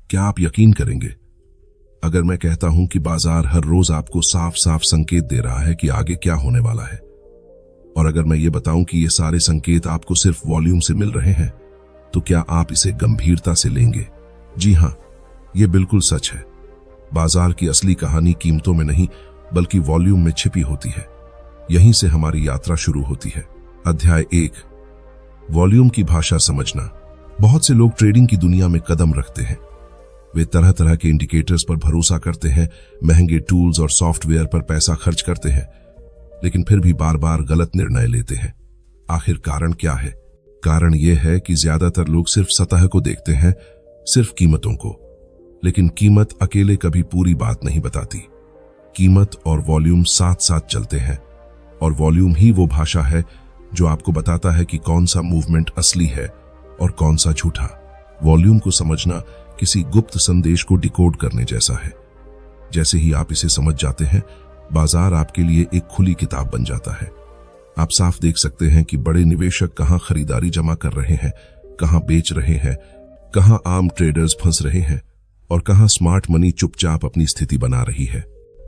क्या आप यकीन करेंगे अगर मैं कहता हूं कि बाजार हर रोज आपको साफ साफ संकेत दे रहा है कि आगे क्या होने वाला है? और अगर मैं ये बताऊं कि ये सारे संकेत आपको सिर्फ वॉल्यूम से मिल रहे हैं, तो क्या आप इसे गंभीरता से लेंगे? जी हां, ये बिल्कुल सच है। बाजार की असली कहानी कीमतों में नहीं बल्कि वॉल्यूम में छिपी होती है। यहीं से हमारी यात्रा शुरू होती है। अध्याय 1, वॉल्यूम की भाषा समझना। बहुत से लोग ट्रेडिंग की दुनिया में कदम रखते हैं। वे तरह तरह के इंडिकेटर्स पर भरोसा करते हैं, महंगे टूल्स और सॉफ्टवेयर पर पैसा खर्च करते हैं, लेकिन फिर भी बार बार गलत निर्णय लेते हैं। आखिर कारण क्या है? कारण यह है कि ज्यादातर लोग सिर्फ सतह को देखते हैं, सिर्फ कीमतों को। लेकिन कीमत अकेले कभी पूरी बात नहीं बताती। कीमत और वॉल्यूम साथ साथ चलते हैं, और वॉल्यूम ही वो भाषा है जो आपको बताता है कि कौन सा मूवमेंट असली है और कौन सा झूठा। वॉल्यूम को समझना किसी गुप्त संदेश को डिकोड करने जैसा है। जैसे ही आप इसे समझ जाते हैं, बाजार आपके लिए एक खुली किताब बन जाता है। आप साफ देख सकते हैं कि बड़े निवेशक कहां खरीदारी जमा कर रहे हैं, कहां बेच रहे हैं, कहां आम ट्रेडर्स फंस रहे हैं और कहां स्मार्ट मनी चुपचाप अपनी स्थिति बना रही है।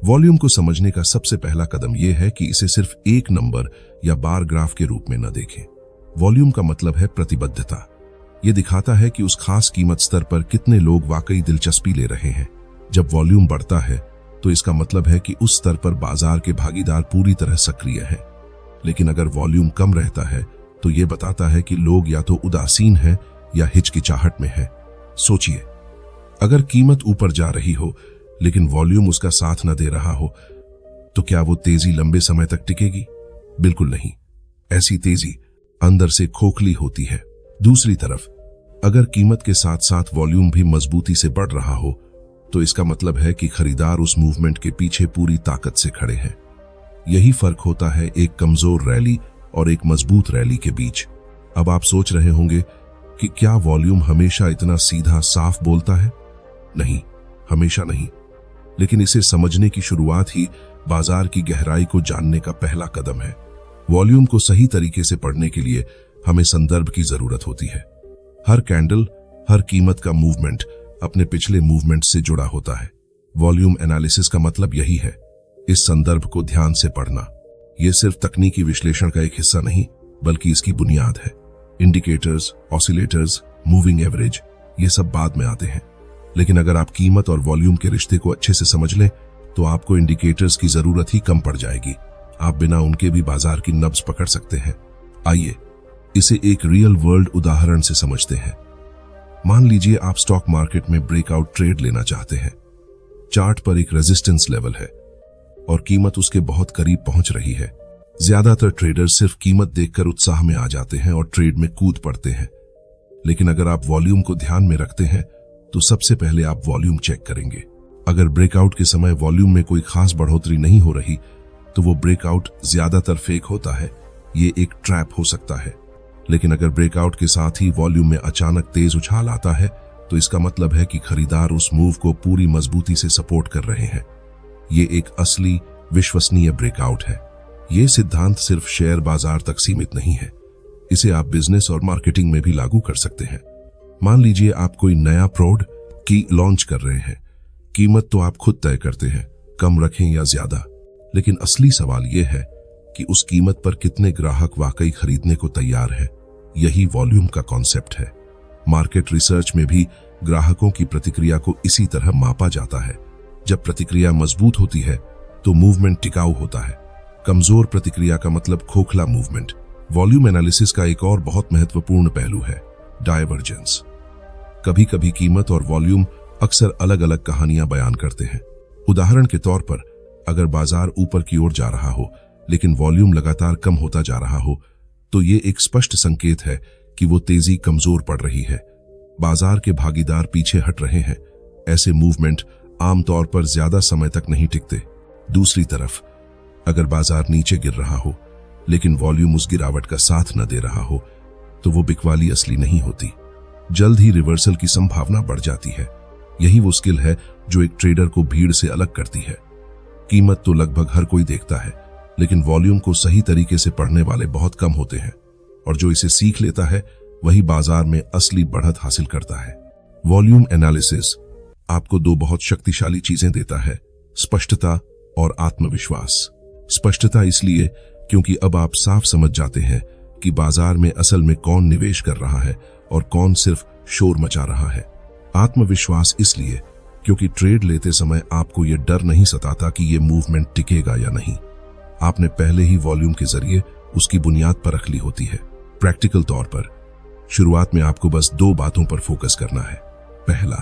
वॉल्यूम को समझने का सबसे पहला कदम यह है कि इसे सिर्फ एक नंबर या बार ग्राफ के रूप में न देखें। वॉल्यूम का मतलब है प्रतिबद्धता। यह दिखाता है कि उस खास कीमत स्तर पर कितने लोग वाकई दिलचस्पी ले रहे हैं। जब वॉल्यूम बढ़ता है तो इसका मतलब है कि उस स्तर पर बाजार के भागीदार पूरी तरह सक्रिय हैं। लेकिन अगर वॉल्यूम कम रहता है तो यह बताता है कि लोग या तो उदासीन हैं या हिचकिचाहट में हैं। सोचिए, अगर कीमत ऊपर जा रही हो लेकिन वॉल्यूम उसका साथ न दे रहा हो, तो क्या वो तेजी लंबे समय तक टिकेगी? बिल्कुल नहीं। ऐसी तेजी अंदर से खोखली होती है। दूसरी तरफ, अगर कीमत के साथ साथ वॉल्यूम भी मजबूती से बढ़ रहा हो, तो इसका मतलब है कि खरीदार उस मूवमेंट के पीछे पूरी ताकत से खड़े हैं। यही फर्क होता है एक कमजोर रैली और एक मजबूत रैली के बीच। अब आप सोच रहे होंगे कि क्या वॉल्यूम हमेशा इतना सीधा साफ बोलता है? नहीं, हमेशा नहीं। लेकिन इसे समझने की शुरुआत ही बाजार की गहराई को जानने का पहला कदम है। वॉल्यूम को सही तरीके से पढ़ने के लिए हमें संदर्भ की जरूरत होती है। हर कैंडल, हर कीमत का मूवमेंट अपने पिछले मूवमेंट से जुड़ा होता है। वॉल्यूम एनालिसिस का मतलब यही है, इस संदर्भ को ध्यान से पढ़ना। यह सिर्फ तकनीकी विश्लेषण का एक हिस्सा नहीं बल्कि इसकी बुनियाद है। इंडिकेटर्स, ऑसिलेटर्स, मूविंग एवरेज, ये सब बाद में आते हैं। लेकिन अगर आप कीमत और वॉल्यूम के रिश्ते को अच्छे से समझ लें तो आपको इंडिकेटर्स की जरूरत ही कम पड़ जाएगी। आप बिना उनके भी बाजार की नब्ज पकड़ सकते हैं। आइए इसे एक रियल वर्ल्ड उदाहरण से समझते हैं। मान लीजिए आप स्टॉक मार्केट में ब्रेकआउट ट्रेड लेना चाहते हैं। चार्ट पर एक रेजिस्टेंस लेवल है और कीमत उसके बहुत करीब पहुंच रही है। ज्यादातर ट्रेडर्स सिर्फ कीमत देखकर उत्साह में आ जाते हैं और ट्रेड में कूद पड़ते हैं। लेकिन अगर आप वॉल्यूम को ध्यान में रखते हैं तो सबसे पहले आप वॉल्यूम चेक करेंगे। अगर ब्रेकआउट के समय वॉल्यूम में कोई खास बढ़ोतरी नहीं हो रही तो वो ब्रेकआउट ज्यादातर फेक होता है। ये एक ट्रैप हो सकता है। लेकिन अगर ब्रेकआउट के साथ ही वॉल्यूम में अचानक तेज उछाल आता है तो इसका मतलब है कि खरीदार उस मूव को पूरी मजबूती से सपोर्ट कर रहे हैं। ये एक असली विश्वसनीय ब्रेकआउट है। ये सिद्धांत सिर्फ शेयर बाजार तक सीमित नहीं है, इसे आप बिजनेस और मार्केटिंग में भी लागू कर सकते हैं। मान लीजिए आप कोई नया प्रोडक्ट की लॉन्च कर रहे हैं। कीमत तो आप खुद तय करते हैं, कम रखें या ज्यादा। लेकिन असली सवाल यह है कि उस कीमत पर कितने ग्राहक वाकई खरीदने को तैयार है। यही वॉल्यूम का कॉन्सेप्ट है। मार्केट रिसर्च में भी ग्राहकों की प्रतिक्रिया को इसी तरह मापा जाता है। जब प्रतिक्रिया मजबूत होती है तो मूवमेंट टिकाऊ होता है। कमजोर प्रतिक्रिया का मतलब खोखला मूवमेंट। वॉल्यूम एनालिसिस का एक और बहुत महत्वपूर्ण पहलू है डायवर्जेंस। कभी कभी कीमत और वॉल्यूम अक्सर अलग अलग कहानियां बयान करते हैं। उदाहरण के तौर पर, अगर बाजार ऊपर की ओर जा रहा हो लेकिन वॉल्यूम लगातार कम होता जा रहा हो तो ये एक स्पष्ट संकेत है कि वो तेजी कमजोर पड़ रही है। बाजार के भागीदार पीछे हट रहे हैं। ऐसे मूवमेंट आमतौर पर ज्यादा समय तक नहीं टिकते। दूसरी तरफ, अगर बाजार नीचे गिर रहा हो लेकिन वॉल्यूम उस गिरावट का साथ न दे रहा हो तो वो बिकवाली असली नहीं होती। जल्द ही रिवर्सल की संभावना बढ़ जाती है। यही वो स्किल है जो एक ट्रेडर को भीड़ से अलग करती है। कीमत तो लगभग हर कोई देखता है, लेकिन वॉल्यूम को सही तरीके से पढ़ने वाले बहुत कम होते हैं, और जो इसे सीख लेता है वही बाजार में असली बढ़त हासिल करता है। वॉल्यूम एनालिसिस आपको दो बहुत शक्तिशाली चीजें देता है, स्पष्टता और आत्मविश्वास। स्पष्टता इसलिए क्योंकि अब आप साफ समझ जाते हैं कि बाजार में असल में कौन निवेश कर रहा है और कौन सिर्फ शोर मचा रहा है। आत्मविश्वास इसलिए क्योंकि ट्रेड लेते समय आपको यह डर नहीं सताता कि यह मूवमेंट टिकेगा या नहीं। आपने पहले ही वॉल्यूम के जरिए उसकी बुनियाद पर रख ली होती है। प्रैक्टिकल तौर पर शुरुआत में आपको बस दो बातों पर फोकस करना है। पहला,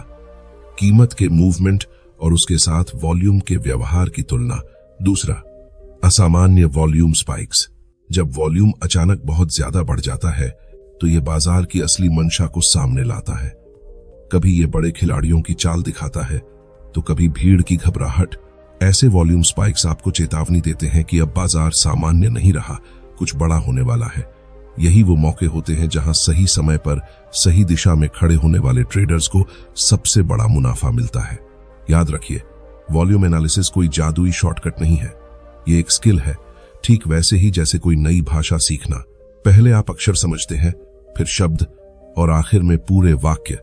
कीमत के मूवमेंट और उसके साथ वॉल्यूम के व्यवहार की तुलना। दूसरा, असामान्य वॉल्यूम स्पाइक्स। जब वॉल्यूम अचानक बहुत ज्यादा बढ़ जाता है तो यह बाजार की असली मंशा को सामने लाता है। कभी यह बड़े खिलाड़ियों की चाल दिखाता है तो कभी भीड़ की घबराहट। ऐसे वॉल्यूम स्पाइक्स आपको चेतावनी देते हैं कि अब बाजार सामान्य नहीं रहा, कुछ बड़ा होने वाला है। यही वो मौके होते हैं जहां सही समय पर सही दिशा में खड़े होने वाले ट्रेडर्स को सबसे बड़ा मुनाफा मिलता है। याद रखिए, वॉल्यूम एनालिसिस कोई जादुई शॉर्टकट नहीं है, ये एक स्किल है। ठीक वैसे ही जैसे कोई नई भाषा सीखना, पहले आप अक्षर समझते हैं, फिर शब्द और आखिर में पूरे वाक्य।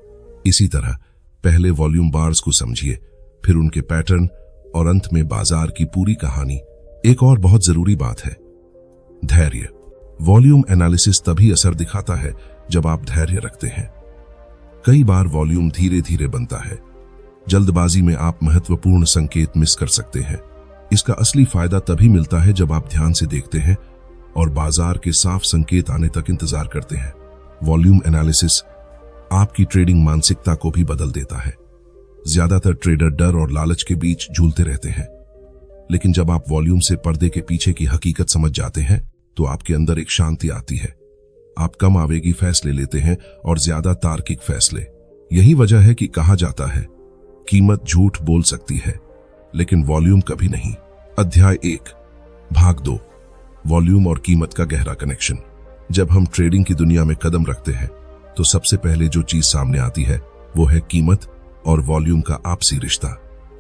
इसी तरह पहले वॉल्यूम बार्स को समझिए, फिर उनके पैटर्न और अंत में बाजार की पूरी कहानी। एक और बहुत जरूरी बात है, धैर्य। वॉल्यूम एनालिसिस तभी असर दिखाता है जब आप धैर्य रखते हैं। कई बार वॉल्यूम धीरे धीरे बनता है। जल्दबाजी में आप महत्वपूर्ण संकेत मिस कर सकते हैं। इसका असली फायदा तभी मिलता है जब आप ध्यान से देखते हैं और बाजार के साफ संकेत आने तक इंतजार करते हैं। वॉल्यूम एनालिसिस आपकी ट्रेडिंग मानसिकता को भी बदल देता है। ज्यादातर ट्रेडर डर और लालच के बीच झूलते रहते हैं, लेकिन जब आप वॉल्यूम से पर्दे के पीछे की हकीकत समझ जाते हैं तो आपके अंदर एक शांति आती है। आप कम आवेगी फैसले लेते हैं और ज्यादा तार्किक फैसले। यही वजह है कि कहा जाता है, कीमत झूठ बोल सकती है लेकिन वॉल्यूम कभी नहीं। अध्याय 1, भाग 2, वॉल्यूम और कीमत का गहरा कनेक्शन। जब हम ट्रेडिंग की दुनिया में कदम रखते हैं तो सबसे पहले जो चीज सामने आती है वो है कीमत और वॉल्यूम का आपसी रिश्ता।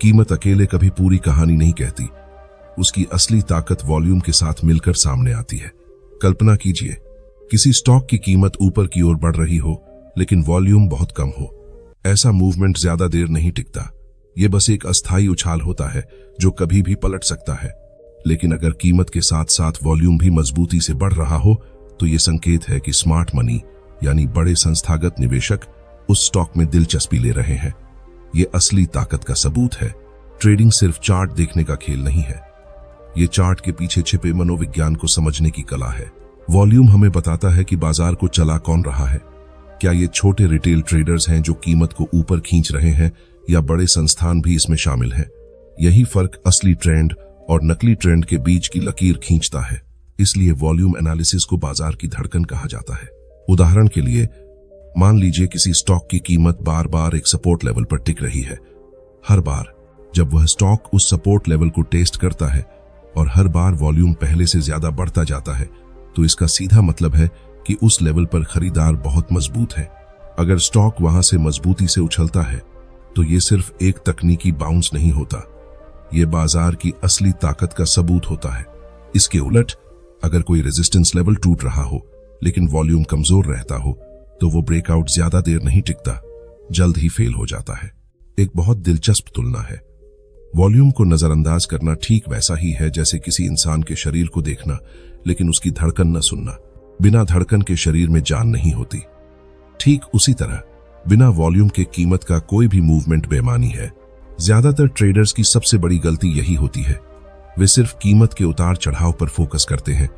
कीमत अकेले कभी पूरी कहानी नहीं कहती, उसकी असली ताकत वॉल्यूम के साथ मिलकर सामने आती है। कल्पना कीजिए, किसी स्टॉक की कीमत ऊपर की ओर बढ़ रही हो लेकिन वॉल्यूम बहुत कम हो। ऐसा मूवमेंट ज्यादा देर नहीं टिकता, यह बस एक अस्थायी उछाल होता है जो कभी भी पलट सकता है। लेकिन अगर कीमत के साथ साथ वॉल्यूम भी मजबूती से बढ़ रहा हो तो यह संकेत है कि स्मार्ट मनी यानी बड़े संस्थागत निवेशक उस स्टॉक में दिलचस्पी ले रहे हैं। यह असली ताकत का सबूत है। ट्रेडिंग सिर्फ चार्ट देखने का खेल नहीं है, ये चार्ट के पीछे छिपे मनोविज्ञान को समझने की कला है। वॉल्यूम हमें बताता है कि बाजार को चला कौन रहा है। क्या ये छोटे रिटेल ट्रेडर्स हैं जो कीमत को ऊपर खींच रहे हैं या बड़े संस्थान भी इसमें शामिल हैं? यही फर्क असली ट्रेंड और नकली ट्रेंड के बीच की लकीर खींचता है। इसलिए वॉल्यूम एनालिसिस को बाजार की धड़कन कहा जाता है। उदाहरण के लिए, मान लीजिए किसी स्टॉक की कीमत बार बार एक सपोर्ट लेवल पर टिक रही है। हर बार जब वह स्टॉक उस सपोर्ट लेवल को टेस्ट करता है और हर बार वॉल्यूम पहले से ज्यादा बढ़ता जाता है, तो इसका सीधा मतलब है कि उस लेवल पर खरीदार बहुत मजबूत है। अगर स्टॉक वहां से मजबूती से उछलता है तो यह सिर्फ एक तकनीकी बाउंस नहीं होता, यह बाजार की असली ताकत का सबूत होता है। इसके उलट, अगर कोई रेजिस्टेंस लेवल टूट रहा हो लेकिन वॉल्यूम कमजोर रहता हो तो वो ब्रेकआउट ज्यादा देर नहीं टिकता, जल्द ही फेल हो जाता है। एक बहुत दिलचस्प तुलना है। वॉल्यूम को नजरअंदाज करना ठीक वैसा ही है जैसे किसी इंसान के शरीर को देखना लेकिन उसकी धड़कन न सुनना। बिना धड़कन के शरीर में जान नहीं होती। ठीक उसी तरह बिना वॉल्यूम के कीमत का कोई भी मूवमेंट बेमानी है। ज्यादातर ट्रेडर्स की सबसे बड़ी गलती यही होती है, वे सिर्फ कीमत के उतार चढ़ाव पर फोकस करते हैं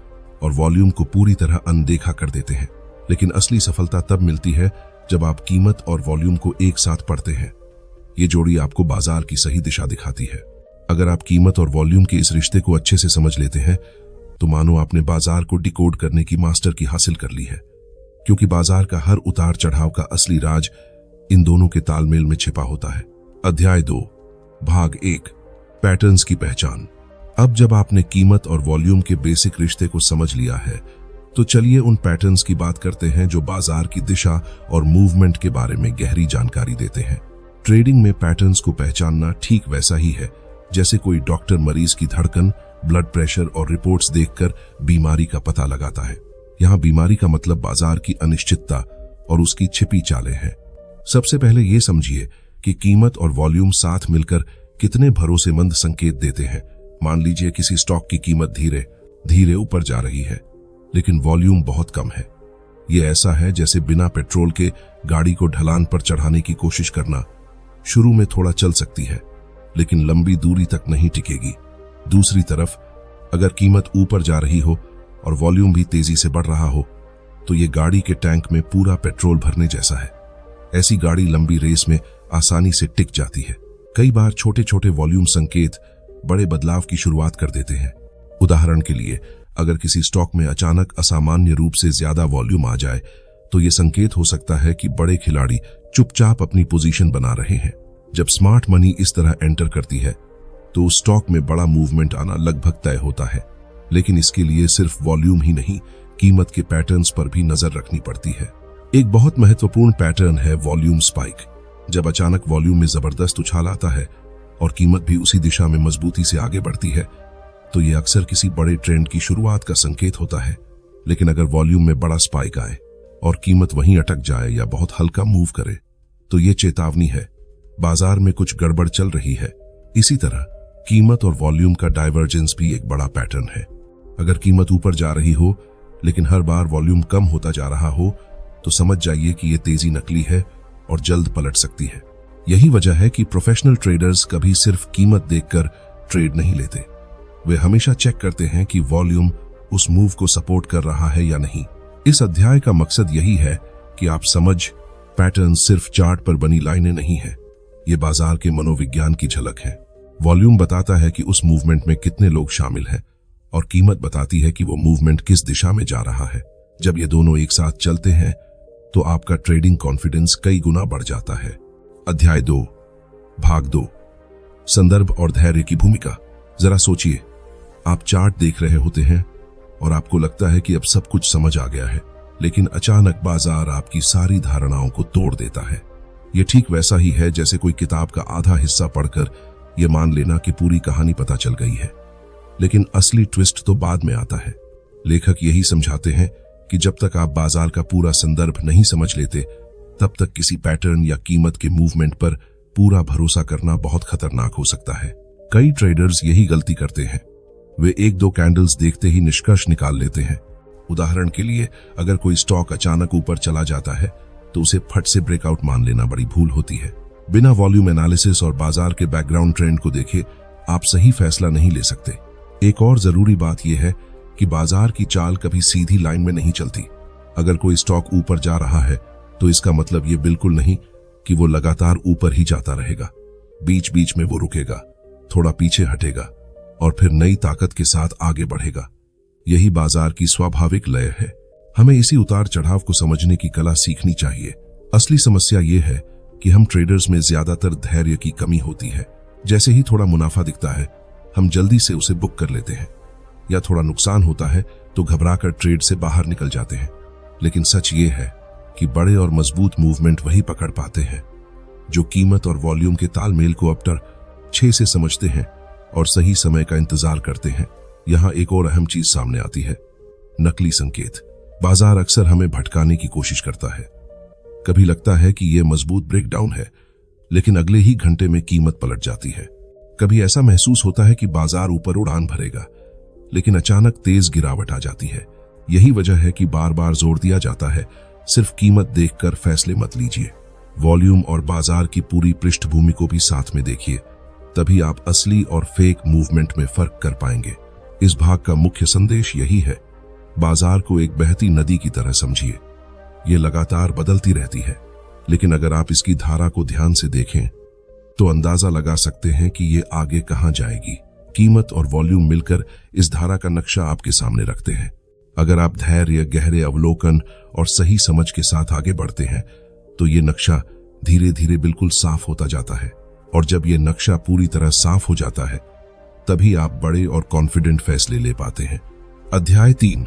और वॉल्यूम को पूरी तरह अनदेखा कर देते हैं। लेकिन असली सफलता तब मिलती है जब आप कीमत और वॉल्यूम को एक साथ पढ़ते हैं। ये जोड़ी आपको बाजार की सही दिशा दिखाती है। अगर आप कीमत और वॉल्यूम के इस रिश्ते को अच्छे से समझ लेते हैं तो मानो आपने बाजार को डिकोड करने की मास्टर की हासिल कर ली है, क्योंकि बाजार का हर उतार चढ़ाव का असली राज इन दोनों के तालमेल में छिपा होता है। अध्याय 2, भाग 1, पैटर्न्स की पहचान। अब जब आपने कीमत और वॉल्यूम के बेसिक रिश्ते को समझ लिया है तो चलिए उन पैटर्न्स की बात करते हैं जो बाजार की दिशा और मूवमेंट के बारे में गहरी जानकारी देते हैं। ट्रेडिंग में पैटर्न्स को पहचानना ठीक वैसा ही है जैसे कोई डॉक्टर मरीज की धड़कन, ब्लड प्रेशर और रिपोर्ट्स देखकर बीमारी का पता लगाता है। यहाँ बीमारी का मतलब बाजार की अनिश्चितता और उसकी छिपी चालें हैं। सबसे पहले यह समझिए कि कीमत और वॉल्यूम साथ मिलकर कितने भरोसेमंद संकेत देते हैं। मान लीजिए किसी स्टॉक की कीमत धीरे धीरे ऊपर जा रही है, लेकिन वॉल्यूम बहुत कम है। यह ऐसा है जैसे बिना पेट्रोल के गाड़ी को ढलान पर चढ़ाने की कोशिश करना। शुरू में थोड़ा चल सकती है, लेकिन लंबी दूरी तक नहीं टिकेगी। दूसरी तरफ अगर कीमत ऊपर जा रही हो और वॉल्यूम भी तेजी से बढ़ रहा हो, तो ये गाड़ी के टैंक में पूरा पेट्रोल भरने जैसा है। ऐसी गाड़ी लंबी रेस में आसानी से टिक जाती है। कई बार छोटे छोटे वॉल्यूम संकेत बड़े बदलाव की शुरुआत कर देते हैं। उदाहरण के लिए, अगर किसी स्टॉक में अचानक असामान्य रूप से ज्यादा वॉल्यूम आ जाए, तो यह संकेत हो सकता है कि बड़े खिलाड़ी चुपचाप अपनी पोजीशन बना रहे हैं। जब स्मार्ट मनी इस तरह एंटर करती है, तो उस स्टॉक में बड़ा मूवमेंट आना लगभग तय होता है। लेकिन इसके लिए सिर्फ वॉल्यूम ही नहीं, कीमत के पैटर्न्स पर भी नजर रखनी पड़ती है। एक बहुत महत्वपूर्ण पैटर्न है वॉल्यूम स्पाइक। जब अचानक वॉल्यूम में जबरदस्त उछाल आता है और कीमत भी उसी दिशा में मजबूती से आगे बढ़ती है, तो यह अक्सर किसी बड़े ट्रेंड की शुरुआत का संकेत होता है। लेकिन अगर वॉल्यूम में बड़ा स्पाइक आए और कीमत वहीं अटक जाए या बहुत हल्का मूव करे, तो यह चेतावनी है बाजार में कुछ गड़बड़ चल रही है। इसी तरह कीमत और वॉल्यूम का डाइवर्जेंस भी एक बड़ा पैटर्न है। अगर कीमत ऊपर जा रही हो लेकिन हर बार वॉल्यूम कम होता जा रहा हो, तो समझ जाइए कि यह तेजी नकली है और जल्द पलट सकती है। यही वजह है कि प्रोफेशनल ट्रेडर्स कभी सिर्फ कीमत देखकर ट्रेड नहीं लेते। वे हमेशा चेक करते हैं कि वॉल्यूम उस मूव को सपोर्ट कर रहा है या नहीं। इस अध्याय का मकसद यही है कि आप समझ पैटर्न सिर्फ चार्ट पर बनी लाइनें नहीं है, ये बाजार के मनोविज्ञान की झलक है। वॉल्यूम बताता है कि उस मूवमेंट में कितने लोग शामिल हैं, और कीमत बताती है कि वो मूवमेंट किस दिशा में जा रहा है। जब ये दोनों एक साथ चलते हैं, तो आपका ट्रेडिंग कॉन्फिडेंस कई गुना बढ़ जाता है। अध्याय 2, भाग 2, संदर्भ और धैर्य की भूमिका। जरा सोचिए, आप चार्ट देख रहे होते हैं और आपको लगता है कि अब सब कुछ समझ आ गया है, लेकिन अचानक बाजार आपकी सारी धारणाओं को तोड़ देता है। यह ठीक वैसा ही है जैसे कोई किताब का आधा हिस्सा पढ़कर यह मान लेना कि पूरी कहानी पता चल गई है, लेकिन असली ट्विस्ट तो बाद में आता है। लेखक यही समझाते हैं कि जब तक आप बाजार का पूरा संदर्भ नहीं समझ लेते, तब तक किसी पैटर्न या कीमत के मूवमेंट पर पूरा भरोसा करना बहुत खतरनाक हो सकता है। कई ट्रेडर्स यही गलती करते हैं। वे एक दो कैंडल्स देखते ही निष्कर्ष निकाल लेते हैं। उदाहरण के लिए, अगर कोई स्टॉक अचानक ऊपर चला जाता है, तो उसे फट से ब्रेकआउट मान लेना बड़ी भूल होती है। बिना वॉल्यूम एनालिसिस और बाजार के बैकग्राउंड ट्रेंड को देखे आप सही फैसला नहीं ले सकते। एक और जरूरी बात यह है कि बाजार की चाल कभी सीधी लाइन में नहीं चलती। अगर कोई स्टॉक ऊपर जा रहा है, तो इसका मतलब ये बिल्कुल नहीं कि वो लगातार ऊपर ही जाता रहेगा। बीच बीच में वो रुकेगा, थोड़ा पीछे हटेगा और फिर नई ताकत के साथ आगे बढ़ेगा। यही बाजार की स्वाभाविक लय है। हमें इसी उतार चढ़ाव को समझने की कला सीखनी चाहिए। असली समस्या ये है कि हम ट्रेडर्स में ज्यादातर धैर्य की कमी होती है। जैसे ही थोड़ा मुनाफा दिखता है, हम जल्दी से उसे बुक कर लेते हैं, या थोड़ा नुकसान होता है तो घबराकर ट्रेड से बाहर निकल जाते हैं। लेकिन सच ये है कि बड़े और मजबूत मूवमेंट वही पकड़ पाते हैं जो कीमत और वॉल्यूम के तालमेल को अपटर 6 से समझते हैं और सही समय का इंतजार करते हैं। यहां एक और अहम चीज सामने आती है, नकली संकेत। बाजार अक्सर हमें भटकाने की कोशिश करता है। कभी लगता है कि यह मजबूत ब्रेकडाउन है, लेकिन अगले ही घंटे में कीमत पलट जाती है। कभी ऐसा महसूस होता है कि बाजार ऊपर उड़ान भरेगा, लेकिन अचानक तेज गिरावट आ जाती है। यही वजह है कि बार बार जोर दिया जाता है, सिर्फ कीमत देखकर फैसले मत लीजिए। वॉल्यूम और बाजार की पूरी पृष्ठभूमि को भी साथ में देखिए, तभी आप असली और फेक मूवमेंट में फर्क कर पाएंगे। इस भाग का मुख्य संदेश यही है, बाजार को एक बहती नदी की तरह समझिए। ये लगातार बदलती रहती है, लेकिन अगर आप इसकी धारा को ध्यान से देखें तो अंदाजा लगा सकते हैं कि ये आगे कहां जाएगी। कीमत और वॉल्यूम मिलकर इस धारा का नक्शा आपके सामने रखते हैं। अगर आप धैर्य, गहरे अवलोकन और सही समझ के साथ आगे बढ़ते हैं, तो ये नक्शा धीरे धीरे बिल्कुल साफ होता जाता है। और जब ये नक्शा पूरी तरह साफ हो जाता है, तभी आप बड़े और कॉन्फिडेंट फैसले ले पाते हैं। अध्याय 3,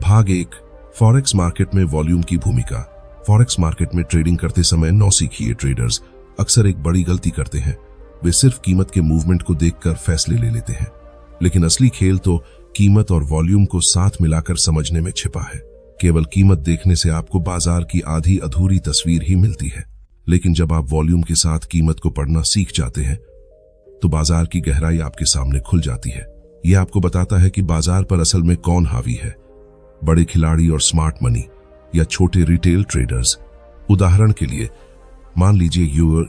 भाग 1, फॉरेक्स मार्केट में वॉल्यूम की भूमिका। फॉरेक्स मार्केट में ट्रेडिंग करते समय नौसिखिए ट्रेडर्स अक्सर एक बड़ी गलती करते हैं। वे सिर्फ कीमत के मूवमेंट को देखकर फैसले ले लेते हैं, लेकिन असली खेल तो कीमत और वॉल्यूम को साथ मिलाकर समझने में छिपा है। केवल कीमत देखने से आपको बाजार की आधी अधूरी तस्वीर ही मिलती है। लेकिन जब आप वॉल्यूम के साथ कीमत को पढ़ना सीख जाते हैं तो बाजार की गहराई आपके सामने खुल जाती है। यह आपको बताता है कि बाजार पर असल में कौन हावी है, बड़े खिलाड़ी और स्मार्ट मनी या छोटे रिटेल ट्रेडर्स। उदाहरण के लिए मान लीजिए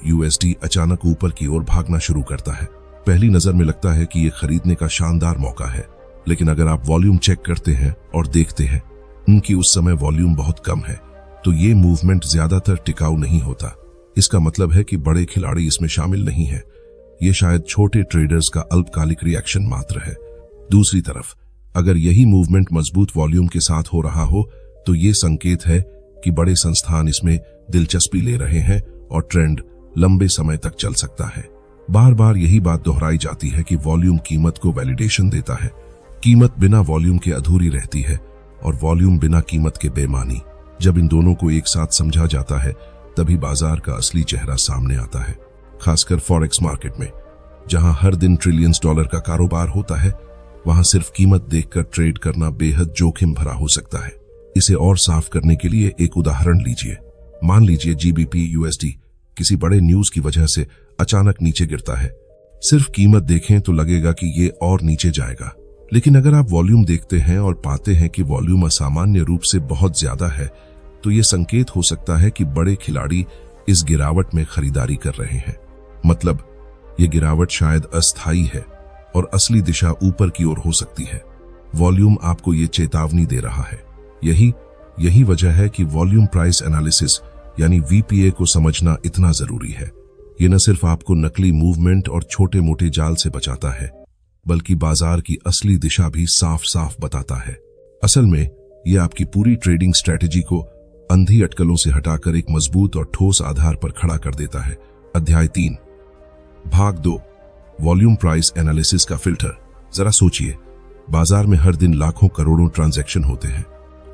यूएसडी अचानक ऊपर की ओर भागना शुरू करता है। पहली नजर में लगता है कि यह खरीदने का शानदार मौका है, लेकिन अगर आप वॉल्यूम चेक करते हैं और देखते हैं उनकी उस समय वॉल्यूम बहुत कम है, तो ये मूवमेंट ज्यादातर टिकाऊ नहीं होता। इसका मतलब है कि बड़े खिलाड़ी इसमें शामिल नहीं है, ये शायद छोटे ट्रेडर्स का अल्पकालिक रिएक्शन मात्र है। दूसरी तरफ अगर यही मूवमेंट मजबूत वॉल्यूम के साथ हो रहा हो तो ये संकेत है कि बड़े संस्थान इसमें दिलचस्पी ले रहे हैं और ट्रेंड लंबे समय तक चल सकता है। बार बार यही बात दोहराई जाती है कि वॉल्यूम कीमत को वैलिडेशन देता है। कीमत बिना वॉल्यूम के अधूरी रहती है और वॉल्यूम बिना कीमत के बेमानी। जब इन दोनों को एक साथ समझा जाता है तभी बाजार का असली चेहरा सामने आता है। खासकर फॉरेक्स मार्केट में, जहां हर दिन ट्रिलियंस डॉलर का कारोबार होता है, वहां सिर्फ कीमत देखकर ट्रेड करना बेहद जोखिम भरा हो सकता है। इसे और साफ करने के लिए एक उदाहरण लीजिए। मान लीजिए जीबीपी यूएसडी किसी बड़े न्यूज की वजह से अचानक नीचे गिरता है। सिर्फ कीमत देखें तो लगेगा कि ये और नीचे जाएगा, लेकिन अगर आप वॉल्यूम देखते हैं और पाते हैं कि वॉल्यूम असामान्य रूप से बहुत ज्यादा है, तो ये संकेत हो सकता है कि बड़े खिलाड़ी इस गिरावट में खरीदारी कर रहे हैं। मतलब ये गिरावट शायद अस्थायी है और असली दिशा ऊपर की ओर हो सकती है। वॉल्यूम आपको ये चेतावनी दे रहा है। यही वजह है कि वॉल्यूम प्राइस एनालिसिस यानी वीपीए को समझना इतना जरूरी है। ये न सिर्फ आपको नकली मूवमेंट और छोटे मोटे जाल से बचाता है, बल्कि बाजार की असली दिशा भी साफ साफ बताता है। असल में यह आपकी पूरी ट्रेडिंग स्ट्रेटेजी को अंधी अटकलों से हटाकर एक मजबूत और ठोस आधार पर खड़ा कर देता है। अध्याय 3 भाग 2 वॉल्यूम प्राइस एनालिसिस का फिल्टर। जरा सोचिए, बाजार में हर दिन लाखों करोड़ों ट्रांजैक्शन होते हैं,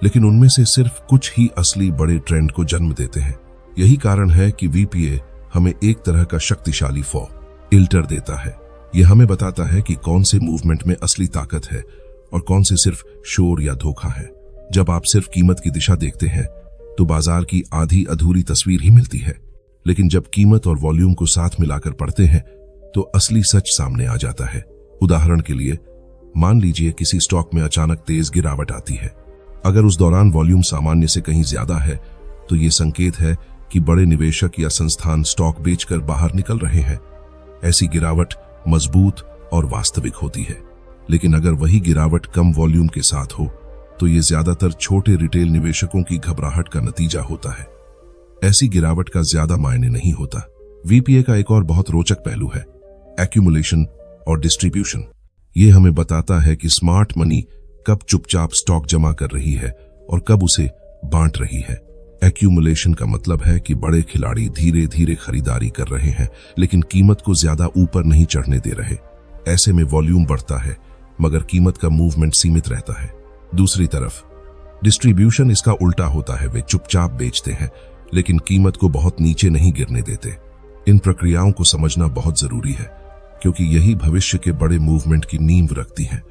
लेकिन उनमें से सिर्फ कुछ ही असली बड़े ट्रेंड को जन्म देते हैं। यही कारण है कि वीपीए हमें एक तरह का शक्तिशाली फिल्टर देता है। यह हमें बताता है कि कौन से मूवमेंट में असली ताकत है और कौन से सिर्फ शोर या धोखा है। जब आप सिर्फ कीमत की दिशा देखते हैं तो बाजार की आधी अधूरी तस्वीर ही मिलती है, लेकिन जब कीमत और वॉल्यूम को साथ मिलाकर पढ़ते हैं तो असली सच सामने आ जाता है। उदाहरण के लिए मान लीजिए किसी स्टॉक में अचानक तेज गिरावट आती है। अगर उस दौरान वॉल्यूम सामान्य से कहीं ज्यादा है तो ये संकेत है कि बड़े निवेशक या संस्थान स्टॉक बेचकर बाहर निकल रहे हैं। ऐसी गिरावट मजबूत और वास्तविक होती है। लेकिन अगर वही गिरावट कम वॉल्यूम के साथ हो तो ये ज्यादातर छोटे रिटेल निवेशकों की घबराहट का नतीजा होता है। ऐसी गिरावट का ज्यादा मायने नहीं होता। वीपीए का एक और बहुत रोचक पहलू है एक्यूमुलेशन और डिस्ट्रीब्यूशन। ये हमें बताता है कि स्मार्ट मनी कब चुपचाप स्टॉक जमा कर रही है और कब उसे बांट रही है। एक्यूमुलेशन का मतलब है कि बड़े खिलाड़ी धीरे धीरे खरीदारी कर रहे हैं, लेकिन कीमत को ज्यादा ऊपर नहीं चढ़ने दे रहे। ऐसे में वॉल्यूम बढ़ता है मगर कीमत का मूवमेंट सीमित रहता है। दूसरी तरफ डिस्ट्रीब्यूशन इसका उल्टा होता है। वे चुपचाप बेचते हैं लेकिन कीमत को बहुत नीचे नहीं गिरने देते। इन प्रक्रियाओं को समझना बहुत जरूरी है क्योंकि यही भविष्य के बड़े मूवमेंट की नींव रखती हैं।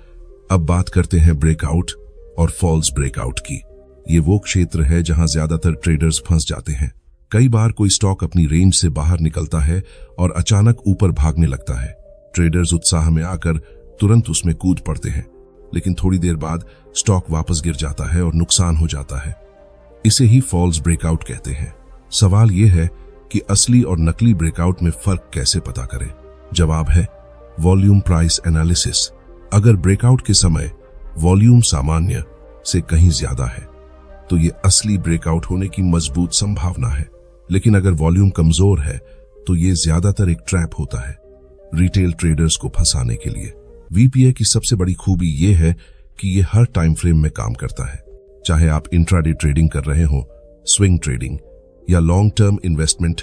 अब बात करते हैं ब्रेकआउट और फॉल्स ब्रेकआउट की। ये वो क्षेत्र है जहां ज्यादातर ट्रेडर्स फंस जाते हैं। कई बार कोई स्टॉक अपनी रेंज से बाहर निकलता है और अचानक ऊपर भागने लगता है। ट्रेडर्स उत्साह में आकर तुरंत उसमें कूद पड़ते हैं, लेकिन थोड़ी देर बाद स्टॉक वापस गिर जाता है और नुकसान हो जाता है। इसे ही फॉल्स ब्रेकआउट कहते हैं। सवाल यह है कि असली और नकली ब्रेकआउट में फर्क कैसे पता करें? जवाब है वॉल्यूम प्राइस एनालिसिस। अगर ब्रेकआउट के समय वॉल्यूम सामान्य से कहीं ज्यादा है तो ये असली ब्रेकआउट होने की मजबूत संभावना है, लेकिन अगर वॉल्यूम कमजोर है तो ये ज्यादातर एक ट्रैप होता है रिटेल ट्रेडर्स को फंसाने के लिए। वीपीए की सबसे बड़ी खूबी ये है कि ये हर टाइम फ्रेम में काम करता है। चाहे आप इंट्राडे ट्रेडिंग कर रहे हो, स्विंग ट्रेडिंग या लॉन्ग टर्म इन्वेस्टमेंट,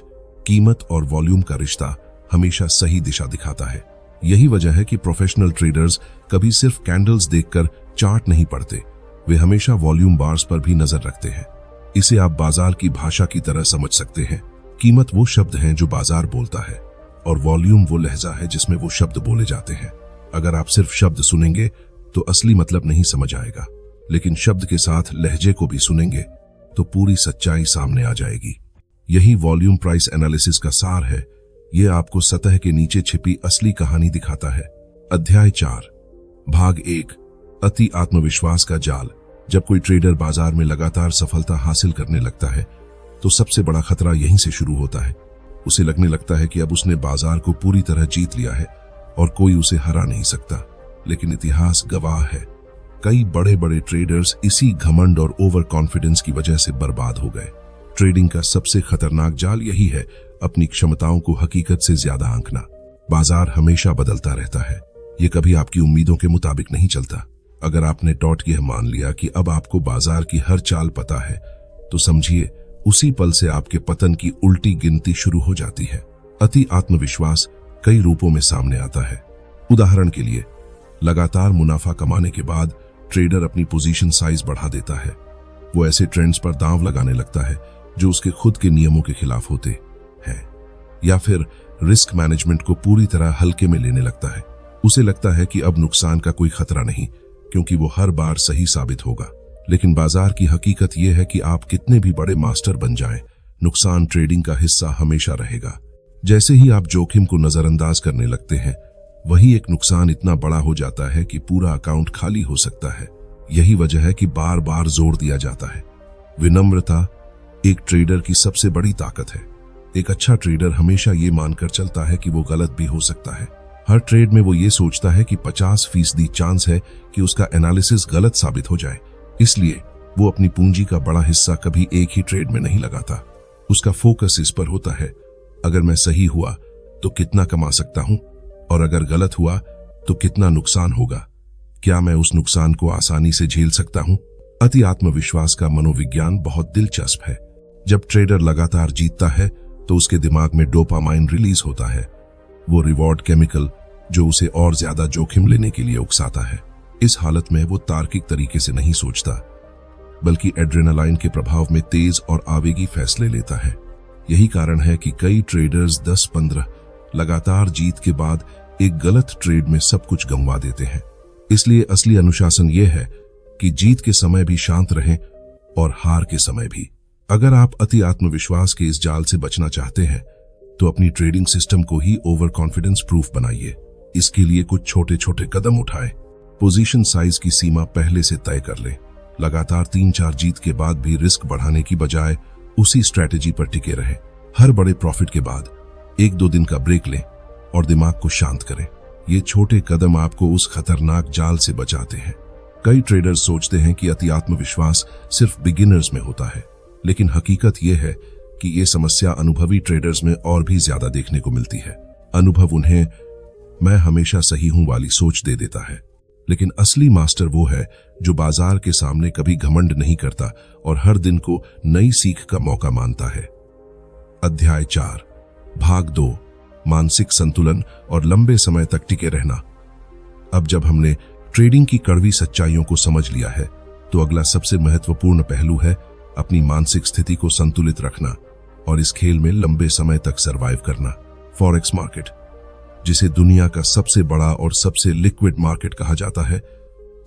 कीमत और वॉल्यूम का रिश्ता हमेशा सही दिशा दिखाता है। यही वजह है कि प्रोफेशनल ट्रेडर्स कभी सिर्फ कैंडल्स देखकर चार्ट नहीं पढ़ते, वे हमेशा वॉल्यूम बार्स पर भी नजर रखते हैं। इसे आप बाजार की भाषा की तरह समझ सकते हैं। कीमत वो शब्द हैं जो बाजार बोलता है और वॉल्यूम वो लहजा है जिसमें वो शब्द बोले जाते हैं। अगर आप सिर्फ शब्द सुनेंगे तो असली मतलब नहीं समझ आएगा, लेकिन शब्द के साथ लहजे को भी सुनेंगे तो पूरी सच्चाई सामने आ जाएगी। यही वॉल्यूम प्राइस एनालिसिस का सार है। यह आपको सतह के नीचे छिपी असली कहानी दिखाता है। अध्याय 4 भाग 1 अति आत्मविश्वास का जाल। जब कोई ट्रेडर बाजार में लगातार सफलता हासिल करने लगता है तो सबसे बड़ा खतरा यहीं से शुरू होता है। उसे लगने लगता है कि अब उसने बाजार को पूरी तरह जीत लिया है और कोई उसे हरा नहीं सकता। लेकिन इतिहास गवाह है, कई बड़े बड़े ट्रेडर्स इसी घमंड और ओवर कॉन्फिडेंस की वजह से बर्बाद हो गए। ट्रेडिंग का सबसे खतरनाक जाल यही है, अपनी क्षमताओं को हकीकत से ज्यादा आंकना। बाजार हमेशा बदलता रहता है, ये कभी आपकी उम्मीदों के मुताबिक नहीं चलता। अगर आपने टॉट यह मान लिया कि अब आपको बाजार की हर चाल पता है, तो समझिए उसी पल से आपके पतन की उल्टी गिनती शुरू हो जाती है। अति आत्मविश्वास कई रूपों में सामने आता है। उदाहरण के लिए, लगातार मुनाफा कमाने के बाद ट्रेडर अपनी पोजीशन साइज बढ़ा देता है। वो ऐसे ट्रेंड्स पर दांव लगाने लगता है जो उसके खुद के नियमों के खिलाफ होते हैं, या फिर रिस्क मैनेजमेंट को पूरी तरह हल्के में लेने लगता है। उसे लगता है कि अब नुकसान का कोई खतरा नहीं, क्योंकि वो हर बार सही साबित होगा। लेकिन बाजार की हकीकत यह है कि आप कितने भी बड़े मास्टर बन जाएं, नुकसान ट्रेडिंग का हिस्सा हमेशा रहेगा। जैसे ही आप जोखिम को नजरअंदाज करने लगते हैं, वही एक नुकसान इतना बड़ा हो जाता है कि पूरा अकाउंट खाली हो सकता है। यही वजह है कि बार बार जोर दिया जाता है, विनम्रता एक ट्रेडर की सबसे बड़ी ताकत है। एक अच्छा ट्रेडर हमेशा ये मानकर चलता है कि वो गलत भी हो सकता है। हर ट्रेड में वो ये सोचता है कि 50% चांस है कि उसका एनालिसिस गलत साबित हो जाए। इसलिए वो अपनी पूंजी का बड़ा हिस्सा कभी एक ही ट्रेड में नहीं लगाता। उसका फोकस इस पर होता है, अगर मैं सही हुआ तो कितना कमा सकता हूं, और अगर गलत हुआ तो कितना नुकसान होगा। क्या मैं उस नुकसान को आसानी से झेल सकता हूं? अति आत्मविश्वास का मनोविज्ञान बहुत दिलचस्प है। जब ट्रेडर लगातार जीतता है तो उसके दिमाग में डोपामाइन रिलीज होता है, वो रिवॉर्ड केमिकल जो उसे और ज्यादा जोखिम लेने के लिए उकसाता है। इस हालत में वो तार्किक तरीके से नहीं सोचता, बल्कि एड्रेनालाइन के प्रभाव में तेज और आवेगी फैसले लेता है। यही कारण है कि कई ट्रेडर्स 10-15 लगातार जीत के बाद एक गलत ट्रेड में सब कुछ गंवा देते हैं। इसलिए असली अनुशासन यह है कि जीत के समय भी शांत रहें और हार के समय भी। अगर आप अति आत्मविश्वास के इस जाल से बचना चाहते हैं तो अपनी ट्रेडिंग सिस्टम को ही ओवर कॉन्फिडेंस प्रूफ बनाइए। इसके लिए कुछ छोटे छोटे कदम उठाएं। पोजीशन साइज की सीमा पहले से तय कर लें। लगातार 3-4 जीत के बाद भी रिस्क बढ़ाने की बजाय उसी स्ट्रैटेजी पर टिके रहें। हर बड़े प्रॉफिट के बाद 1-2 दिन का ब्रेक लें और दिमाग को शांत करें। ये छोटे कदम आपको उस खतरनाक जाल से बचाते हैं। कई ट्रेडर्स सोचते हैं कि अति आत्मविश्वास सिर्फ बिगिनर्स में होता है, लेकिन हकीकत यह है कि ये समस्या अनुभवी ट्रेडर्स में और भी ज्यादा देखने को मिलती है। अनुभव उन्हें मैं हमेशा सही हूं वाली सोच दे देता है, लेकिन असली मास्टर वो है जो बाजार के सामने कभी घमंड नहीं करता और हर दिन को नई सीख का मौका मानता है। अध्याय 4 भाग 2 मानसिक संतुलन और लंबे समय तक टिके रहना। अब जब हमने ट्रेडिंग की कड़वी सच्चाइयों को समझ लिया है, तो अगला सबसे महत्वपूर्ण पहलू है अपनी मानसिक स्थिति को संतुलित रखना और इस खेल में लंबे समय तक सरवाइव करना। फॉरेक्स मार्केट, जिसे दुनिया का सबसे बड़ा और सबसे लिक्विड मार्केट कहा जाता है,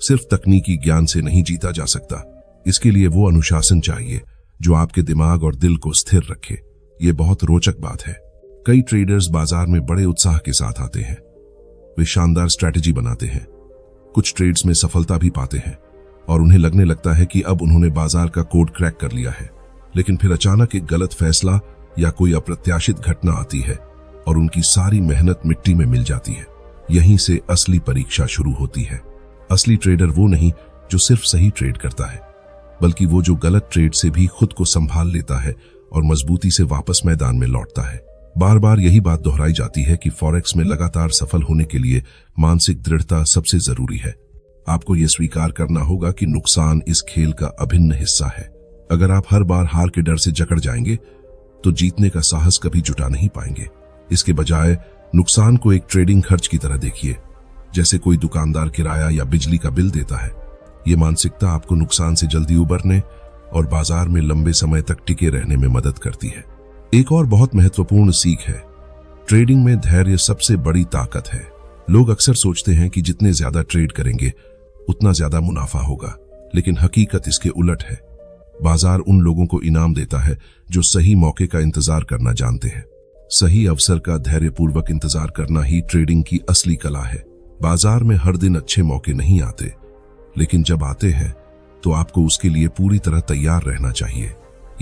सिर्फ तकनीकी ज्ञान से नहीं जीता जा सकता। इसके लिए वो अनुशासन चाहिए जो आपके दिमाग और दिल को स्थिर रखे। ये बहुत रोचक बात है। कई ट्रेडर्स बाजार में बड़े उत्साह के साथ आते हैं, वे शानदार स्ट्रैटेजी बनाते हैं, कुछ ट्रेड्स में सफलता भी पाते हैं और उन्हें लगने लगता है कि अब उन्होंने बाजार का कोड क्रैक कर लिया है। लेकिन फिर अचानक एक गलत फैसला या कोई अप्रत्याशित घटना आती है और उनकी सारी मेहनत मिट्टी में मिल जाती है। यहीं से असली परीक्षा शुरू होती है। असली ट्रेडर वो नहीं जो सिर्फ सही ट्रेड करता है, बल्कि वो जो गलत ट्रेड से भी खुद को संभाल लेता है और मजबूती से वापस मैदान में लौटता है। बार बार यही बात दोहराई जाती है कि फॉरेक्स में लगातार सफल होने के लिए मानसिक दृढ़ता सबसे जरूरी है। आपको यह स्वीकार करना होगा कि नुकसान इस खेल का अभिन्न हिस्सा है। अगर आप हर बार हार के डर से जकड़ जाएंगे तो जीतने का साहस कभी जुटा नहीं पाएंगे। इसके बजाय नुकसान को एक ट्रेडिंग खर्च की तरह देखिए, जैसे कोई दुकानदार किराया या बिजली का बिल देता है। ये मानसिकता आपको नुकसान से जल्दी उबरने और बाजार में लंबे समय तक टिके रहने में मदद करती है। एक और बहुत महत्वपूर्ण सीख है, ट्रेडिंग में धैर्य सबसे बड़ी ताकत है। लोग अक्सर सोचते हैं कि जितने ज्यादा ट्रेड करेंगे उतना ज्यादा मुनाफा होगा, लेकिन हकीकत इसके उलट है। बाजार उन लोगों को इनाम देता है जो सही मौके का इंतजार करना जानते हैं। सही अवसर का धैर्यपूर्वक इंतजार करना ही ट्रेडिंग की असली कला है। बाजार में हर दिन अच्छे मौके नहीं आते, लेकिन जब आते हैं तो आपको उसके लिए पूरी तरह तैयार रहना चाहिए।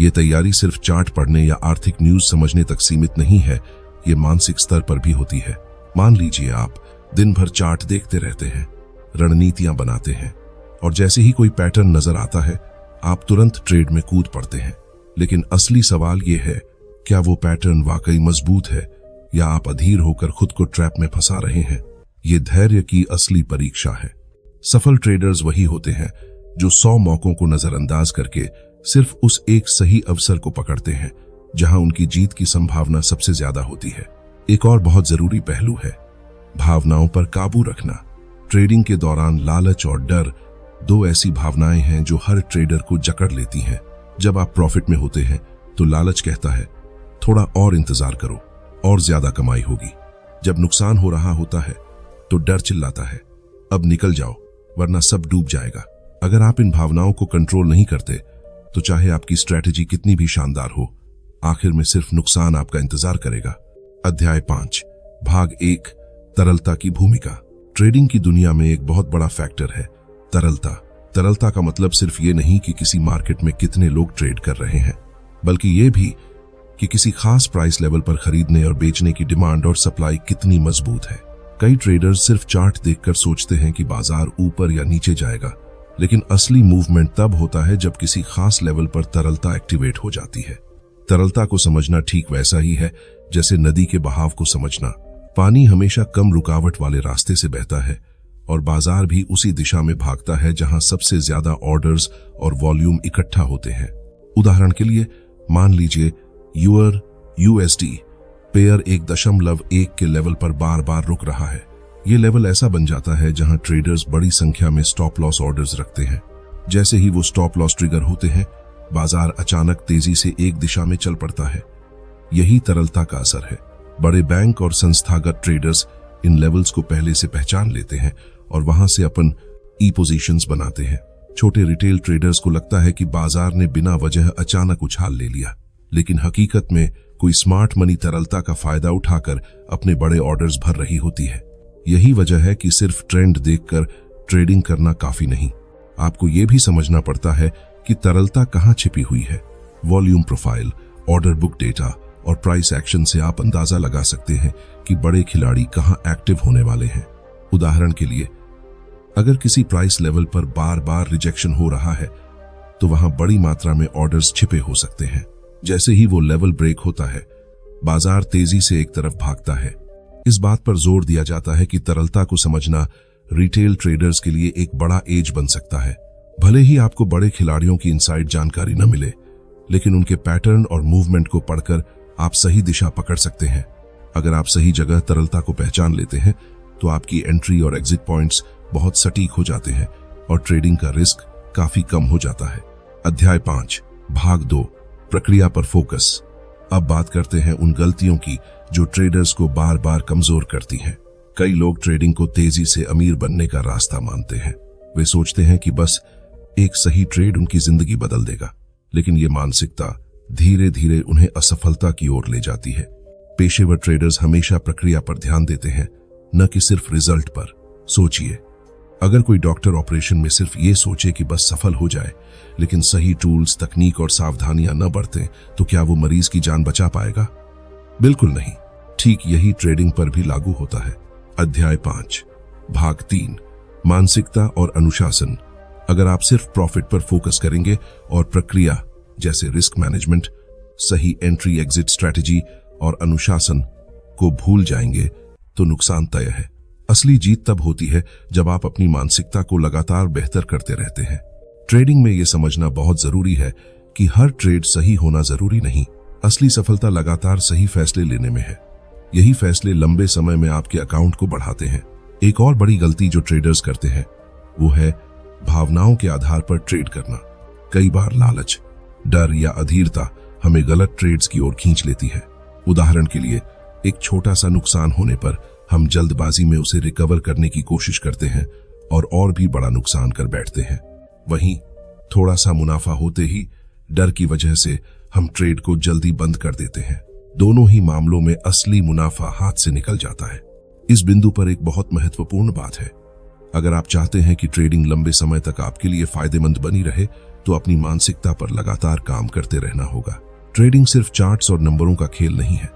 ये तैयारी सिर्फ चार्ट पढ़ने या आर्थिक न्यूज समझने तक सीमित नहीं है, ये मानसिक स्तर पर भी होती है। मान लीजिए आप दिन भर चार्ट देखते रहते हैं, रणनीतियां बनाते हैं, और जैसे ही कोई पैटर्न नजर आता है आप तुरंत ट्रेड में कूद पड़ते हैं। लेकिन असली सवाल यह है, क्या वो पैटर्न वाकई मजबूत है या आप अधीर होकर खुद को ट्रैप में फंसा रहे हैं? ये धैर्य की असली परीक्षा है। सफल ट्रेडर्स वही होते हैं जो 100 मौकों को नजरअंदाज करके सिर्फ उस एक सही अवसर को पकड़ते हैं जहां उनकी जीत की संभावना सबसे ज्यादा होती है। एक और बहुत जरूरी पहलू है भावनाओं पर काबू रखना। ट्रेडिंग के दौरान लालच और डर दो ऐसी भावनाएं हैं जो हर ट्रेडर को जकड़ लेती हैं। जब आप प्रॉफिट में होते हैं तो लालच कहता है थोड़ा और इंतजार करो और ज्यादा कमाई होगी। जब नुकसान हो रहा होता है तो डर चिल्लाता है अब निकल जाओ वरना सब डूब जाएगा। अगर आप इन भावनाओं को कंट्रोल नहीं करते तो चाहे आपकी स्ट्रैटेजी कितनी भी शानदार हो, आखिर में सिर्फ नुकसान आपका इंतजार करेगा। अध्याय 5 भाग 1 तरलता की भूमिका। ट्रेडिंग की दुनिया में एक बहुत बड़ा फैक्टर है तरलता। तरलता का मतलब सिर्फ ये नहीं कि किसी मार्केट में कितने लोग ट्रेड कर रहे हैं, बल्कि ये भी कि किसी खास प्राइस लेवल पर खरीदने और बेचने की डिमांड और सप्लाई कितनी मजबूत है। कई ट्रेडर्स सिर्फ चार्ट देखकर सोचते हैं कि बाजार ऊपर या नीचे जाएगा, लेकिन असली मूवमेंट तब होता है जब किसी खास लेवल पर तरलता एक्टिवेट हो जाती है। तरलता को समझना ठीक वैसा ही है जैसे नदी के बहाव को समझना। पानी हमेशा कम रुकावट वाले रास्ते से बहता है और बाजार भी उसी दिशा में भागता है जहां सबसे ज्यादा ऑर्डर्स और वॉल्यूम इकट्ठा होते हैं। उदाहरण के लिए मान लीजिए यूर यूएसडी पेयर 1.1 के लेवल पर बार बार रुक रहा है। ये लेवल ऐसा बन जाता है जहां ट्रेडर्स बड़ी संख्या में स्टॉप लॉस ऑर्डर्स रखते हैं। जैसे ही वो स्टॉप लॉस ट्रिगर होते हैं बाजार अचानक तेजी से एक दिशा में चल पड़ता है। यही तरलता का असर है। बड़े बैंक और संस्थागत ट्रेडर्स इन लेवल्स को पहले से पहचान लेते हैं और वहां से अपन ई पोजीशंस बनाते हैं। छोटे रिटेल ट्रेडर्स को लगता है कि बाजार ने बिना वजह अचानक उछाल ले लिया, लेकिन हकीकत में कोई स्मार्ट मनी तरलता का फायदा उठाकर अपने बड़े ऑर्डर्स भर रही होती है। यही वजह है कि सिर्फ ट्रेंड देखकर ट्रेडिंग करना काफी नहीं, आपको यह भी समझना पड़ता है कि तरलता कहां छिपी हुई है। Volume profile, order book data और प्राइस एक्शन से आप अंदाजा लगा सकते हैं कि बड़े खिलाड़ी कहां एक्टिव होने वाले हैं। उदाहरण के लिए अगर किसी प्राइस लेवल पर बार बार रिजेक्शन हो रहा है तो वहां बड़ी मात्रा में ऑर्डर्स छिपे हो सकते हैं। जैसे ही वो लेवल ब्रेक होता है बाजार तेजी से एक तरफ भागता है। इस बात पर जोर दिया जाता है कि तरलता को समझना रिटेल ट्रेडर्स के लिए एक बड़ा एज बन सकता है। भले ही आपको बड़े खिलाड़ियों की इनसाइड जानकारी न मिले, लेकिन उनके पैटर्न और मूवमेंट को पढ़कर आप सही दिशा पकड़ सकते हैं। अगर आप सही जगह तरलता को पहचान लेते हैं तो आपकी एंट्री और एग्जिट पॉइंट्स बहुत सटीक हो जाते हैं और ट्रेडिंग का रिस्क काफी कम हो जाता है। अध्याय 5 भाग 2 प्रक्रिया पर फोकस। अब बात करते हैं उन गलतियों की जो ट्रेडर्स को बार बार कमजोर करती हैं। कई लोग ट्रेडिंग को तेजी से अमीर बनने का रास्ता मानते हैं। वे सोचते हैं कि बस एक सही ट्रेड उनकी जिंदगी बदल देगा, लेकिन ये मानसिकता धीरे धीरे उन्हें असफलता की ओर ले जाती है। पेशेवर ट्रेडर्स हमेशा प्रक्रिया पर ध्यान देते हैं, न कि सिर्फ रिजल्ट पर। सोचिए, अगर कोई डॉक्टर ऑपरेशन में सिर्फ ये सोचे कि बस सफल हो जाए, लेकिन सही टूल्स, तकनीक और सावधानियां न बरतें, तो क्या वो मरीज की जान बचा पाएगा? बिल्कुल नहीं। ठीक यही ट्रेडिंग पर भी लागू होता है। अध्याय 5 भाग 3 मानसिकता और अनुशासन। अगर आप सिर्फ प्रॉफिट पर फोकस करेंगे और प्रक्रिया जैसे रिस्क मैनेजमेंट, सही एंट्री एग्जिट स्ट्रेटेजी और अनुशासन को भूल जाएंगे तो नुकसान तय है। असली जीत तब होती है जब आप अपनी मानसिकता को लगातार बेहतर करते रहते हैं। ट्रेडिंग में यह समझना बहुत जरूरी है कि हर ट्रेड सही होना जरूरी नहीं। असली सफलता लगातार सही फैसले लेने में है। यही फैसले लंबे समय में आपके अकाउंट को बढ़ाते हैं। एक और बड़ी गलती जो ट्रेडर्स करते हैं वो है भावनाओं के आधार पर ट्रेड करना। कई बार लालच, डर या अधीरता हमें गलत ट्रेड्स की ओर खींच लेती है। उदाहरण के लिए एक छोटा सा नुकसान होने पर हम जल्दबाजी में उसे रिकवर करने की कोशिश करते हैं और भी बड़ा नुकसान कर बैठते हैं। वहीं थोड़ा सा मुनाफा होते ही डर की वजह से हम ट्रेड को जल्दी बंद कर देते हैं। दोनों ही मामलों में असली मुनाफा हाथ से निकल जाता है। इस बिंदु पर एक बहुत महत्वपूर्ण बात है। अगर आप चाहते हैं कि ट्रेडिंग लंबे समय तक आपके लिए फायदेमंद बनी रहे, तो अपनी मानसिकता पर लगातार काम करते रहना होगा। ट्रेडिंग सिर्फ चार्ट्स और नंबरों का खेल नहीं है,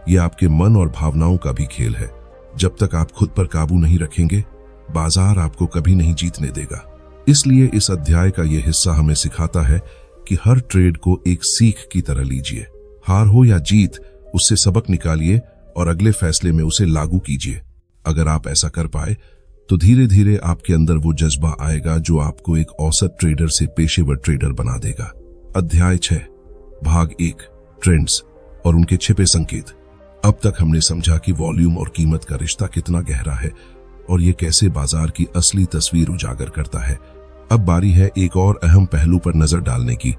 यह आपके मन और भावनाओं का भी खेल है। जब तक आप खुद पर काबू नहीं रखेंगे, बाजार आपको कभी नहीं जीतने देगा। इसलिए इस अध्याय का यह हिस्सा हमें सिखाता है कि हर ट्रेड को एक सीख की तरह लीजिए। हार हो या जीत, उससे सबक निकालिए और अगले फैसले में उसे लागू कीजिए। अगर आप ऐसा कर पाए तो धीरे धीरे आपके अंदर वो जज्बा आएगा जो आपको एक औसत ट्रेडर से पेशेवर ट्रेडर बना देगा। अध्याय 6, भाग 1, ट्रेंड्स और उनके छिपे संकेत। अब तक हमने समझा कि वॉल्यूम और कीमत का रिश्ता कितना गहरा है और ये कैसे बाजार की असली तस्वीर उजागर करता है। अब बारी है एक और अहम पहलू पर नजर डालने की,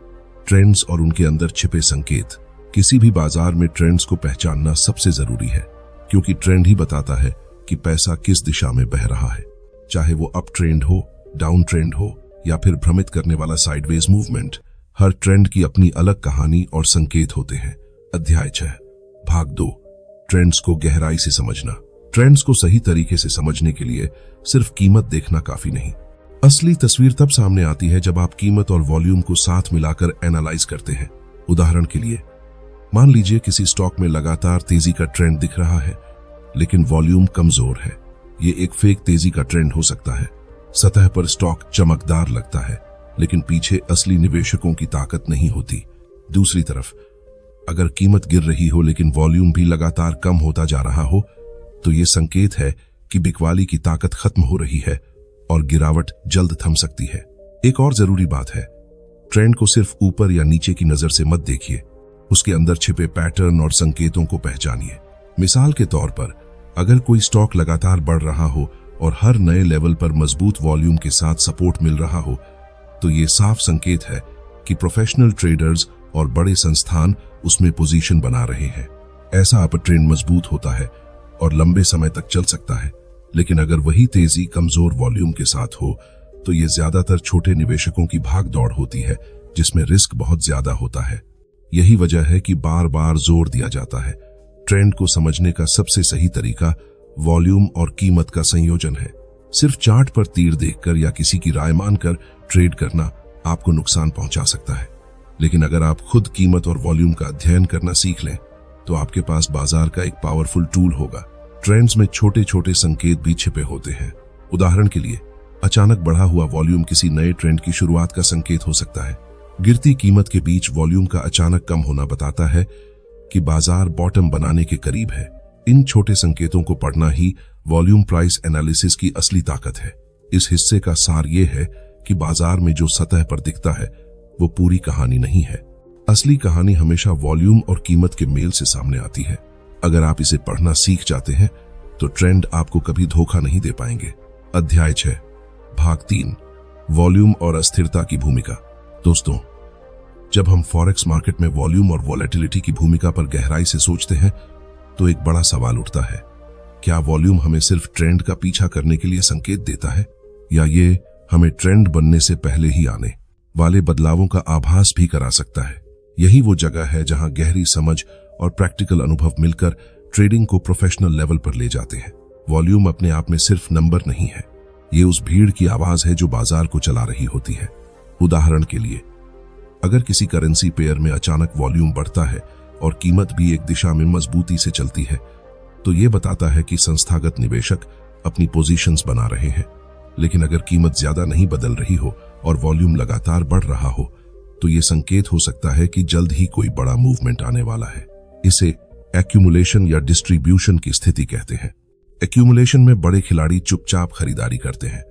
ट्रेंड्स और उनके अंदर छिपे संकेत। किसी भी बाजार में ट्रेंड्स को पहचानना सबसे जरूरी है, क्योंकि ट्रेंड ही बताता है कि पैसा किस दिशा में बह रहा है। चाहे वो अप ट्रेंड हो, डाउन ट्रेंड हो या फिर भ्रमित करने वाला साइडवेज मूवमेंट, हर ट्रेंड की अपनी अलग कहानी और संकेत होते हैं। अध्याय 6, भाग 2, ट्रेंड्स को गहराई से समझना। ट्रेंड्स को सही तरीके से समझने के लिए सिर्फ कीमत देखना काफी नहीं। असली तस्वीर तब सामने आती है जब आप कीमत और वॉल्यूम को साथ मिलाकर एनालाइज करते हैं। उदाहरण के लिए, मान लीजिए किसी स्टॉक में लगातार तेजी का ट्रेंड दिख रहा है, लेकिन वॉल्यूम कमजोर है। ये एक फेक तेजी का ट्रेंड हो सकता है। सतह पर स्टॉक चमकदार लगता है, लेकिन पीछे असली निवेशकों की ताकत नहीं होती। दूसरी तरफ, अगर कीमत गिर रही हो लेकिन वॉल्यूम भी लगातार कम होता जा रहा हो, तो ये संकेत है कि बिकवाली की ताकत खत्म हो रही है और गिरावट जल्द थम सकती है। एक और जरूरी बात है, ट्रेंड को सिर्फ ऊपर या नीचे की नजर से मत देखिए, उसके अंदर छिपे पैटर्न और संकेतों को पहचानिए। मिसाल के तौर पर, अगर कोई स्टॉक लगातार बढ़ रहा हो और हर नए लेवल पर मजबूत वॉल्यूम के साथ सपोर्ट मिल रहा हो, तो ये साफ संकेत है कि प्रोफेशनल ट्रेडर्स और बड़े संस्थान उसमें पोजीशन बना रहे हैं। ऐसा अप ट्रेंड मजबूत होता है और लंबे समय तक चल सकता है। लेकिन अगर वही तेजी कमजोर वॉल्यूम के साथ हो, तो ये ज्यादातर छोटे निवेशकों की भाग दौड़ होती है, जिसमें रिस्क बहुत ज्यादा होता है। यही वजह है कि बार बार जोर दिया जाता है, ट्रेंड को समझने का सबसे सही तरीका वॉल्यूम और कीमत का संयोजन है। सिर्फ चार्ट पर तीर देखकर या किसी की राय मानकर ट्रेड करना आपको नुकसान पहुंचा सकता है। लेकिन अगर आप खुद कीमत और वॉल्यूम का अध्ययन करना सीख लें, तो आपके पास बाजार का एक पावरफुल टूल होगा। ट्रेंड्स में छोटे छोटे संकेत भी छिपे होते हैं। उदाहरण के लिए, अचानक बढ़ा हुआ वॉल्यूम किसी नए ट्रेंड की शुरुआत का संकेत हो सकता है। गिरती कीमत के बीच वॉल्यूम का अचानक कम होना बताता है कि बाजार बॉटम बनाने के करीब है। इन छोटे संकेतों को पढ़ना ही वॉल्यूम प्राइस एनालिसिस की असली ताकत है। इस हिस्से का सार यह है कि बाजार में जो सतह पर दिखता है वो पूरी कहानी नहीं है। असली कहानी हमेशा वॉल्यूम और कीमत के मेल से सामने आती है। अगर आप इसे पढ़ना सीख जाते हैं, तो ट्रेंड आपको कभी धोखा नहीं दे पाएंगे। अध्याय 6, भाग 3, वॉल्यूम और अस्थिरता की भूमिका। दोस्तों, जब हम फॉरेक्स मार्केट में वॉल्यूम और वॉलेटिलिटी की भूमिका पर गहराई से सोचते हैं, तो एक बड़ा सवाल उठता है, क्या वॉल्यूम हमें सिर्फ ट्रेंड का पीछा करने के लिए संकेत देता है, या ये हमें ट्रेंड बनने से पहले ही आने वाले बदलावों का आभास भी करा सकता है? यही वो जगह है जहां गहरी समझ और प्रैक्टिकल अनुभव मिलकर ट्रेडिंग को प्रोफेशनल लेवल पर ले जाते हैं। वॉल्यूम अपने आप में सिर्फ नंबर नहीं है, ये उस भीड़ की आवाज है जो बाजार को चला रही होती है। उदाहरण के लिए, अगर किसी करेंसी पेयर में अचानक वॉल्यूम बढ़ता है और कीमत भी एक दिशा में मजबूती से चलती है, तो ये बताता है कि संस्थागत निवेशक अपनी पोजीशंस बना रहे हैं। लेकिन अगर कीमत ज्यादा नहीं बदल रही हो और वॉल्यूम लगातार बढ़ रहा हो, तो ये संकेत हो सकता है कि जल्द ही कोई बड़ा मूवमेंट आने वाला है। इसे एक्यूमुलेशन या डिस्ट्रीब्यूशन की स्थिति कहते हैं। एक्यूमुलेशन में बड़े खिलाड़ी चुपचाप खरीदारी करते हैं,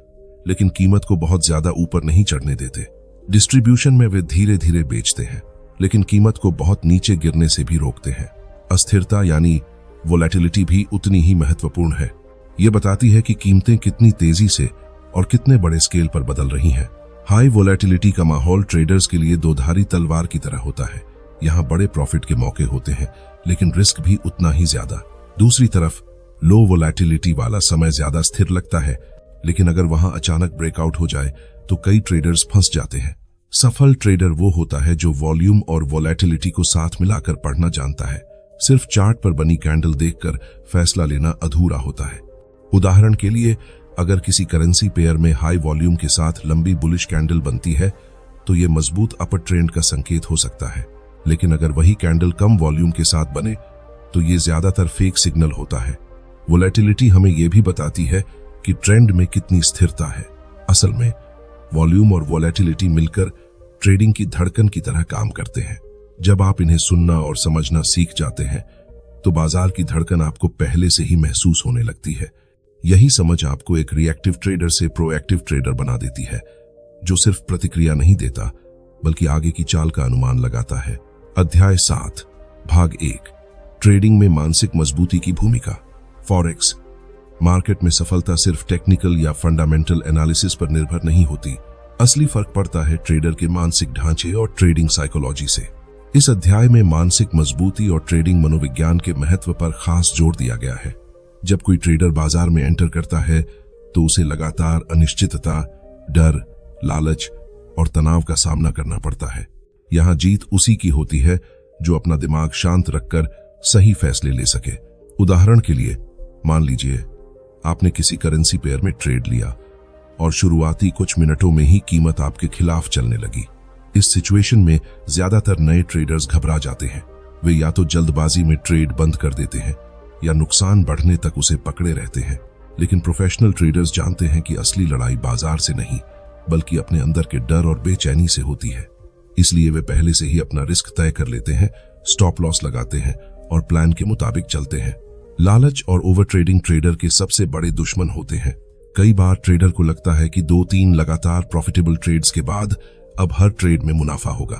लेकिन कीमत को बहुत ज्यादा ऊपर नहीं चढ़ने देते। डिस्ट्रीब्यूशन में वे धीरे धीरे बेचते हैं, लेकिन कीमत को बहुत नीचे गिरने से भी रोकते हैं। अस्थिरता यानी वोलेटिलिटी भी उतनी ही महत्वपूर्ण है। ये बताती है कि कीमतें कितनी तेजी से और कितने बड़े स्केल पर बदल रही हैं। हाई वोलेटिलिटी का माहौल ट्रेडर्स के लिए दोधारी तलवार की तरह होता है। यहाँ बड़े प्रॉफिट के मौके होते हैं, लेकिन रिस्क भी उतना ही ज्यादा। दूसरी तरफ लो वोलेटिलिटी वाला समय ज्यादा स्थिर लगता है, लेकिन अगर वहां अचानक ब्रेकआउट हो जाए तो कई ट्रेडर्स फंस जाते हैं। सफल ट्रेडर वो होता है जो वॉल्यूम और वोलेटिलिटी को साथ मिलाकर पढ़ना जानता है। सिर्फ चार्ट पर बनी कैंडल देखकर फैसला लेना अधूरा होता है। उदाहरण के लिए, अगर किसी करेंसी पेयर में हाई वॉल्यूम के साथ लंबी बुलिश कैंडल बनती है तो यह मजबूत अपर ट्रेंड का संकेत हो सकता है, लेकिन अगर वही कैंडल कम वॉल्यूम के साथ बने तो ये ज्यादातर फेक सिग्नल होता है। वोलेटिलिटी हमें यह भी बताती है कि ट्रेंड में कितनी स्थिरता है। असल में वॉल्यूम और वोलेटिलिटी मिलकर ट्रेडिंग की धड़कन की तरह काम करते हैं। जब आप इन्हें सुनना और समझना सीख जाते हैं तो बाजार की धड़कन आपको पहले से ही महसूस होने लगती है। यही समझ आपको एक रिएक्टिव ट्रेडर से प्रोएक्टिव ट्रेडर बना देती है, जो सिर्फ प्रतिक्रिया नहीं देता बल्कि आगे की चाल का अनुमान लगाता है। अध्याय 7, भाग 1, ट्रेडिंग में मानसिक मजबूती की भूमिका। फॉरेक्स मार्केट में सफलता सिर्फ टेक्निकल या फंडामेंटल एनालिसिस पर निर्भर नहीं होती। असली फर्क पड़ता है ट्रेडर के मानसिक ढांचे और ट्रेडिंग साइकोलॉजी से। इस अध्याय में मानसिक मजबूती और ट्रेडिंग मनोविज्ञान के महत्व पर खास जोर दिया गया है। जब कोई ट्रेडर बाजार में एंटर करता है तो उसे लगातार अनिश्चितता, डर, लालच और तनाव का सामना करना पड़ता है। यहां जीत उसी की होती है जो अपना दिमाग शांत रखकर सही फैसले ले सके। उदाहरण के लिए, मान लीजिए आपने किसी करेंसी पेयर में ट्रेड लिया और शुरुआती कुछ मिनटों में ही कीमत आपके खिलाफ चलने लगी। इस सिचुएशन में ज्यादातर नए ट्रेडर्स घबरा जाते हैं। वे या तो जल्दबाजी में ट्रेड बंद कर देते हैं या नुकसान बढ़ने तक उसे पकड़े रहते हैं। लेकिन प्रोफेशनल ट्रेडर्स जानते हैं कि असली लड़ाई बाजार से नहीं बल्कि अपने अंदर के डर और बेचैनी से होती है। इसलिए वे पहले से ही अपना रिस्क तय कर लेते हैं, स्टॉप लॉस लगाते हैं और प्लान के मुताबिक चलते हैं। लालच और ओवर ट्रेडिंग ट्रेडर के सबसे बड़े दुश्मन होते हैं। कई बार ट्रेडर को लगता है कि 2-3 लगातार प्रॉफिटेबल ट्रेड्स के बाद अब हर ट्रेड में मुनाफा होगा।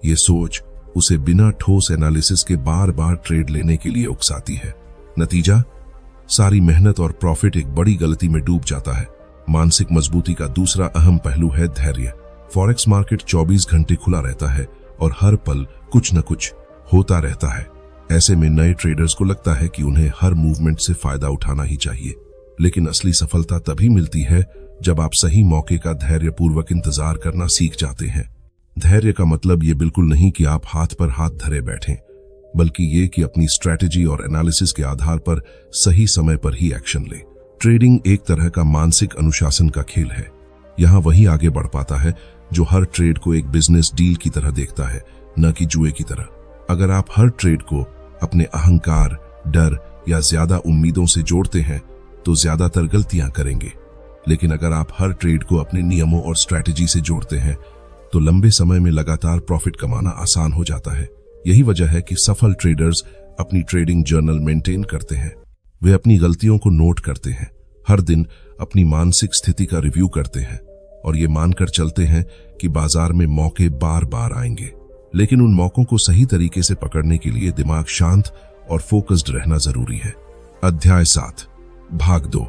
ये सोच उसे बिना ठोस एनालिसिस के बार बार ट्रेड लेने के लिए उकसाती है। नतीजा, सारी मेहनत और प्रॉफिट एक बड़ी गलती में डूब जाता है। मानसिक मजबूती का दूसरा अहम पहलू है धैर्य। फॉरेक्स मार्केट 24 घंटे खुला रहता है और हर पल कुछ न कुछ होता रहता है। ऐसे में नए ट्रेडर्स को लगता है कि उन्हें हर मूवमेंट से फायदा उठाना ही चाहिए, लेकिन असली सफलता तभी मिलती है जब आप सही मौके का धैर्यपूर्वक इंतजार करना सीख जाते हैं। धैर्य का मतलब ये बिल्कुल नहीं कि आप हाथ पर हाथ धरे बैठें, बल्कि ये कि अपनी स्ट्रैटेजी और एनालिसिस के आधार पर सही समय पर ही एक्शन लें। ट्रेडिंग एक तरह का मानसिक अनुशासन का खेल है। यहाँ वही आगे बढ़ पाता है जो हर ट्रेड को एक बिजनेस डील की तरह देखता है, न कि जुए की तरह। अगर आप हर ट्रेड को अपने अहंकार, डर या ज्यादा उम्मीदों से जोड़ते हैं तो ज्यादातर गलतियां करेंगे। लेकिन अगर आप हर ट्रेड को अपने नियमों और स्ट्रैटेजी से जोड़ते हैं तो लंबे समय में लगातार प्रॉफिट कमाना आसान हो जाता है। यही वजह है कि सफल ट्रेडर्स अपनी ट्रेडिंग जर्नल मेंटेन करते हैं। वे अपनी गलतियों को नोट करते हैं, हर दिन अपनी मानसिक स्थिति का रिव्यू करते हैं और ये मानकर चलते हैं कि बाजार में मौके बार बार आएंगे। लेकिन उन मौकों को सही तरीके से पकड़ने के लिए दिमाग शांत और फोकस्ड रहना जरूरी है। अध्याय 7, भाग 2,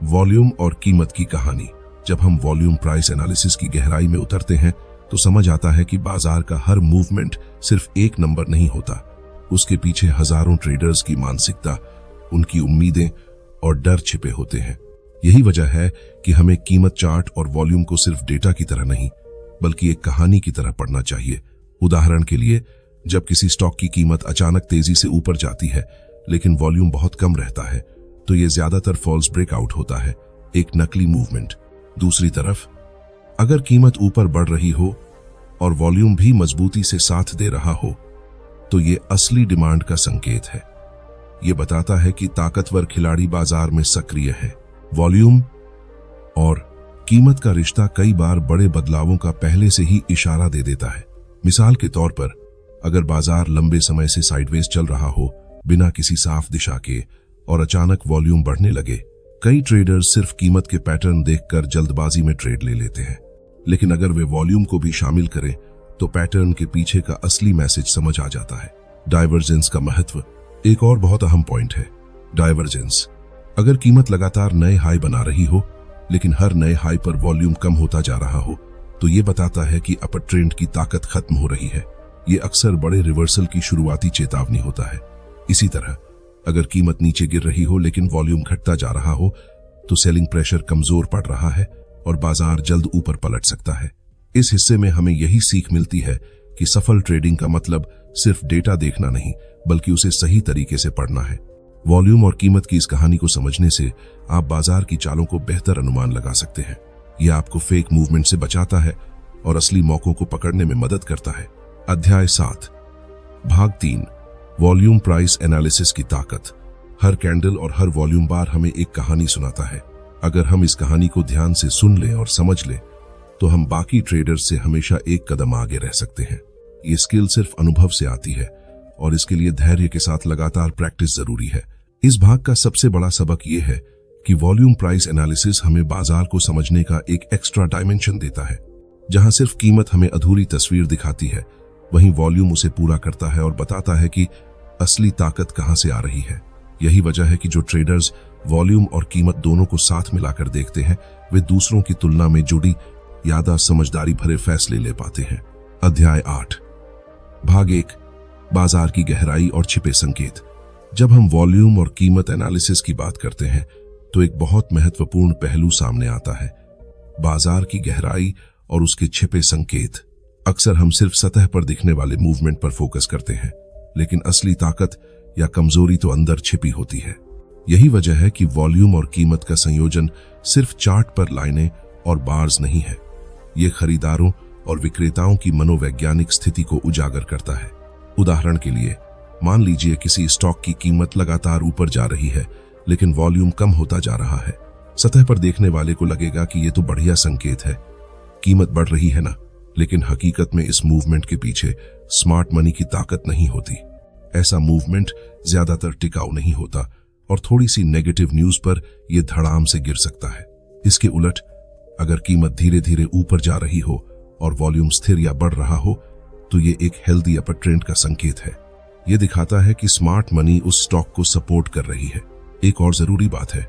वॉल्यूम और कीमत की कहानी। जब हम वॉल्यूम प्राइस एनालिसिस की गहराई में उतरते हैं तो समझ आता है कि बाजार का हर मूवमेंट सिर्फ एक नंबर नहीं होता। उसके पीछे हजारों ट्रेडर्स की मानसिकता, उनकी उम्मीदें और डर छिपे होते हैं। यही वजह है कि हमें कीमत चार्ट और वॉल्यूम को सिर्फ डेटा की तरह नहीं बल्कि एक कहानी की तरह पढ़ना चाहिए। उदाहरण के लिए, जब किसी स्टॉक की कीमत अचानक तेजी से ऊपर जाती है लेकिन वॉल्यूम बहुत कम रहता है तो यह ज्यादातर फॉल्स ब्रेकआउट होता है, एक नकली मूवमेंट। दूसरी तरफ, अगर कीमत ऊपर बढ़ रही हो और वॉल्यूम भी मजबूती से साथ दे रहा हो तो यह असली डिमांड का संकेत है। यह बताता है कि ताकतवर खिलाड़ी बाजार में सक्रिय है। वॉल्यूम और कीमत का रिश्ता कई बार बड़े बदलावों का पहले से ही इशारा दे देता है। मिसाल के तौर पर, अगर बाजार लंबे समय से साइडवेज चल रहा हो बिना किसी साफ दिशा के और अचानक वॉल्यूम बढ़ने लगे, कई ट्रेडर्स सिर्फ कीमत के पैटर्न देखकर जल्दबाजी में ट्रेड ले लेते हैं। लेकिन अगर वे वॉल्यूम को भी शामिल करें तो पैटर्न के पीछे का असली मैसेज समझ आ जाता है। डाइवर्जेंस का महत्व एक और बहुत अहम पॉइंट है। डाइवर्जेंस, अगर कीमत लगातार नए हाई बना रही हो लेकिन हर नए हाई पर वॉल्यूम कम होता जा रहा हो तो यह बताता है कि अपर ट्रेंड की ताकत खत्म हो रही है। यह अक्सर बड़े रिवर्सल की शुरुआती चेतावनी होता है। इसी तरह, अगर कीमत नीचे गिर रही हो लेकिन वॉल्यूम घटता जा रहा हो तो सेलिंग प्रेशर कमजोर पड़ रहा है और बाजार जल्द ऊपर पलट सकता है। इस हिस्से में हमें यही सीख मिलती है कि सफल ट्रेडिंग का मतलब सिर्फ डेटा देखना नहीं, बल्कि उसे सही तरीके से पढ़ना है। वॉल्यूम और कीमत की इस कहानी को समझने से आप बाजार की चालों को बेहतर अनुमान लगा सकते हैं। यह आपको फेक मूवमेंट से बचाता है और असली मौकों को पकड़ने में मदद करता है। अध्याय 7, भाग 3, वॉल्यूम प्राइस एनालिसिस की ताकत। हर कैंडल और हर वॉल्यूम बार हमें एक कहानी सुनाता है। अगर हम इस कहानी को ध्यान से सुन लें और समझ लें तो हम बाकी ट्रेडर्स से हमेशा एक कदम आगे रह सकते हैं। ये स्किल सिर्फ अनुभव से आती है और इसके लिए धैर्य के साथ लगातार प्रैक्टिस जरूरी है। इस भाग का सबसे बड़ा सबक यह है कि वॉल्यूम प्राइस एनालिसिस हमें बाजार को समझने का एक एक्स्ट्रा डायमेंशन देता है। जहां सिर्फ कीमत हमें अधूरी तस्वीर दिखाती है, वहीं वॉल्यूम उसे पूरा करता है और बताता है कि असली ताकत कहां से आ रही है। यही वजह है कि जो ट्रेडर्स वॉल्यूम और कीमत दोनों को साथ मिलाकर देखते हैं, वे दूसरों की तुलना में जुड़ी ज्यादा समझदारी भरे फैसले ले पाते हैं। अध्याय 8, भाग 1, बाजार की गहराई और छिपे संकेत। जब हम वॉल्यूम और कीमत एनालिसिस की बात करते हैं तो एक बहुत महत्वपूर्ण पहलू सामने आता है, बाजार की गहराई और उसके छिपे संकेत। अक्सर हम सिर्फ सतह पर दिखने वाले मूवमेंट पर फोकस करते हैं, लेकिन असली ताकत या कमजोरी तो अंदर छिपी होती है। यही वजह है कि वॉल्यूम और कीमत का संयोजन सिर्फ चार्ट पर लाइनें और बार्स नहीं है। ये खरीदारों और विक्रेताओं की मनोवैज्ञानिक स्थिति को उजागर करता है। उदाहरण के लिए, मान लीजिए किसी स्टॉक की कीमत लगातार ऊपर जा रही है, लेकिन वॉल्यूम कम होता जा रहा है। सतह पर देखने वाले को लगेगा कि ये तो बढ़िया संकेत है, कीमत बढ़ रही है ना, लेकिन हकीकत में इस मूवमेंट के पीछे स्मार्ट मनी की ताकत नहीं होती। ऐसा मूवमेंट ज्यादातर टिकाऊ नहीं होता और थोड़ी सी नेगेटिव न्यूज पर यह धड़ाम से गिर सकता है। इसके उलट, अगर कीमत धीरे धीरे ऊपर जा रही हो और वॉल्यूम स्थिर या बढ़ रहा हो, तो ये एक हेल्दी अपर ट्रेंड का संकेत है। यह दिखाता है कि स्मार्ट मनी उस स्टॉक को सपोर्ट कर रही है। एक और जरूरी बात है,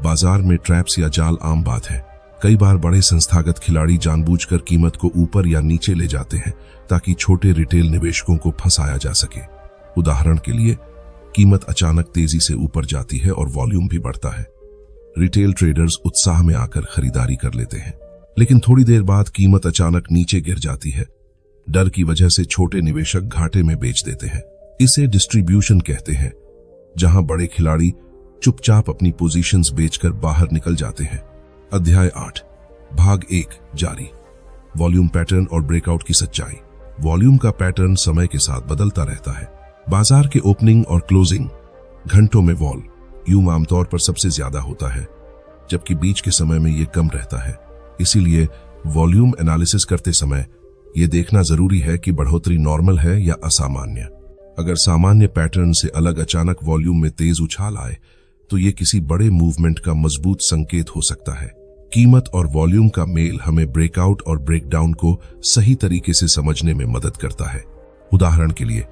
बाजार में ट्रैप्स या जाल आम बात है। कई बार बड़े संस्थागत खिलाड़ी जानबूझकर कीमत को ऊपर या नीचे ले जाते हैं ताकि छोटे रिटेल निवेशकों को फंसाया जा सके। उदाहरण के लिए, कीमत अचानक तेजी से ऊपर जाती है और वॉल्यूम भी बढ़ता है। रिटेल ट्रेडर्स उत्साह में आकर खरीदारी कर लेते हैं, लेकिन थोड़ी देर बाद कीमत अचानक नीचे गिर जाती है। डर की वजह से छोटे निवेशक घाटे में बेच देते हैं। इसे डिस्ट्रीब्यूशन कहते हैं, जहां बड़े खिलाड़ी चुपचाप अपनी पोजीशंस बेचकर बाहर निकल जाते हैं। अध्याय 8, भाग 1 जारी, वॉल्यूम पैटर्न और ब्रेकआउट की सच्चाई। वॉल्यूम का पैटर्न समय के साथ बदलता रहता है। बाजार के ओपनिंग और क्लोजिंग घंटों में वॉल्यूम आमतौर पर सबसे ज्यादा होता है, जबकि बीच के समय में यह कम रहता है। इसीलिए वॉल्यूम एनालिसिस करते समय यह देखना जरूरी है कि बढ़ोतरी नॉर्मल है या असामान्य। अगर सामान्य पैटर्न से अलग अचानक वॉल्यूम में तेज उछाल आए तो यह किसी बड़े मूवमेंट का मजबूत संकेत हो सकता है। कीमत और वॉल्यूम का मेल हमें ब्रेकआउट और ब्रेकडाउन को सही तरीके से समझने में मदद करता है। उदाहरण के लिए,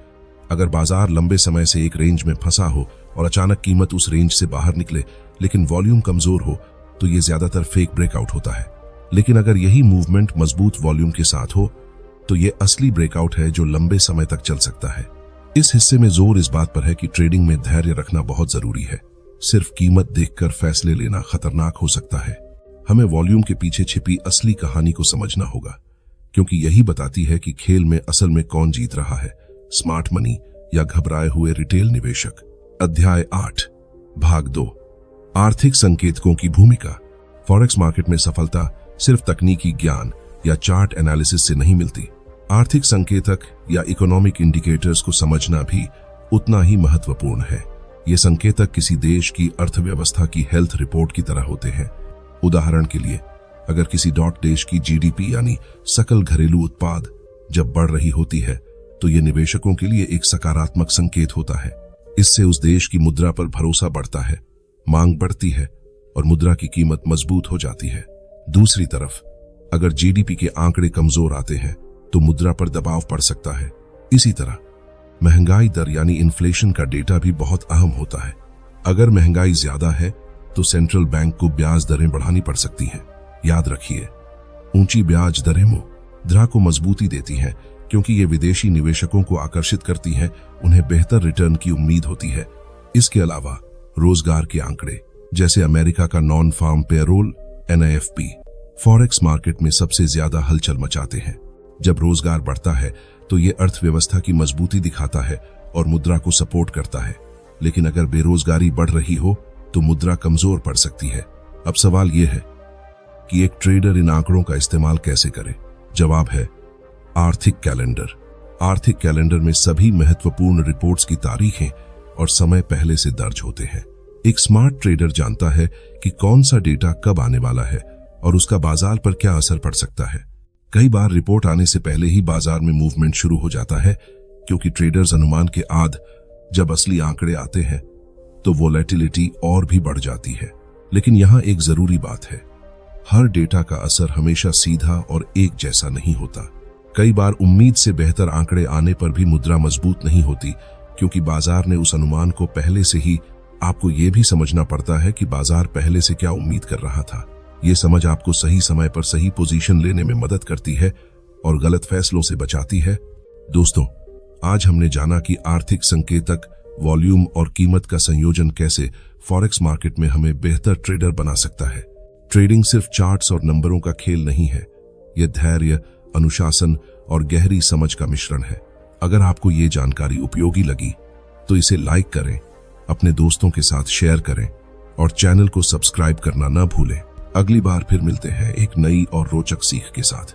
अगर बाजार लंबे समय से एक रेंज में फंसा हो और अचानक कीमत उस रेंज से बाहर निकले लेकिन वॉल्यूम कमजोर हो, तो यह ज्यादातर फेक ब्रेकआउट होता है। लेकिन अगर यही मूवमेंट मजबूत वॉल्यूम के साथ हो तो यह असली ब्रेकआउट है जो लंबे समय तक चल सकता है। इस हिस्से में जोर इस बात पर है कि ट्रेडिंग में धैर्य रखना बहुत जरूरी है। सिर्फ कीमत देखकर फैसले लेना खतरनाक हो सकता है। हमें वॉल्यूम के पीछे छिपी असली कहानी को समझना होगा, क्योंकि यही बताती है कि खेल में असल में कौन जीत रहा है, स्मार्ट मनी या घबराए हुए रिटेल निवेशक। अध्याय 8, भाग 2, आर्थिक संकेतकों की भूमिका। फॉरेक्स मार्केट में सफलता सिर्फ तकनीकी ज्ञान या चार्ट एनालिसिस से नहीं मिलती। आर्थिक संकेतक या इकोनॉमिक इंडिकेटर्स को समझना भी उतना ही महत्वपूर्ण है। ये संकेतक किसी देश की अर्थव्यवस्था की हेल्थ रिपोर्ट की तरह होते हैं। उदाहरण के लिए, अगर किसी देश की जीडीपी यानी सकल घरेलू उत्पाद जब बढ़ रही होती है तो यह निवेशकों के लिए एक सकारात्मक संकेत होता है। इससे उस देश की मुद्रा पर भरोसा बढ़ता है, मांग बढ़ती है और मुद्रा की कीमत मजबूत हो जाती है। दूसरी तरफ, अगर जीडीपी के आंकड़े कमजोर आते हैं तो मुद्रा पर दबाव पड़ सकता है। इसी तरह महंगाई दर यानी इन्फ्लेशन का डेटा भी बहुत अहम होता है। अगर महंगाई ज्यादा है तो सेंट्रल बैंक को ब्याज दरें बढ़ानी पड़ सकती हैं। याद रखिए, ऊंची ब्याज दरें मुद्रा को मजबूती देती हैं, क्योंकि ये विदेशी निवेशकों को आकर्षित करती हैं, उन्हें बेहतर रिटर्न की उम्मीद होती है। इसके अलावा रोजगार के आंकड़े, जैसे अमेरिका का non farm payroll NIFP, forex market में सबसे ज्यादा हलचल मचाते हैं। जब रोजगार बढ़ता है तो ये अर्थव्यवस्था की मजबूती दिखाता है और मुद्रा को सपोर्ट करता है, लेकिन अगर बेरोजगारी बढ़ रही हो तो मुद्रा कमजोर पड़ सकती है। अब सवाल यह है कि एक ट्रेडर इन आंकड़ों का इस्तेमाल कैसे करे। जवाब है आर्थिक कैलेंडर। आर्थिक कैलेंडर में सभी महत्वपूर्ण रिपोर्ट्स की तारीखें और समय पहले से दर्ज होते हैं। एक स्मार्ट ट्रेडर जानता है कि कौन सा डेटा कब आने वाला है और उसका बाजार पर क्या असर पड़ सकता है। कई बार रिपोर्ट आने से पहले ही बाजार में मूवमेंट शुरू हो जाता है, क्योंकि ट्रेडर्स अनुमान के आद जब असली आंकड़े आते हैं तो वोलेटिलिटी और भी बढ़ जाती है। लेकिन यहां एक जरूरी बात है, हर डेटा का असर हमेशा सीधा और एक जैसा नहीं होता। कई बार उम्मीद से बेहतर आंकड़े आने पर भी मुद्रा मजबूत नहीं होती, क्योंकि बाजार ने उस अनुमान को पहले से ही। आपको यह भी समझना पड़ता है कि बाजार पहले से क्या उम्मीद कर रहा था। यह समझ आपको सही समय पर सही पोजीशन लेने में मदद करती है और गलत फैसलों से बचाती है। दोस्तों, आज हमने जाना कि आर्थिक संकेतक, वॉल्यूम और कीमत का संयोजन कैसे फॉरेक्स मार्केट में हमें बेहतर ट्रेडर बना सकता है। ट्रेडिंग सिर्फ चार्ट्स और नंबरों का खेल नहीं है, यह धैर्य, अनुशासन और गहरी समझ का मिश्रण है। अगर आपको ये जानकारी उपयोगी लगी तो इसे लाइक करें, अपने दोस्तों के साथ शेयर करें और चैनल को सब्सक्राइब करना न भूलें। अगली बार फिर मिलते हैं एक नई और रोचक सीख के साथ।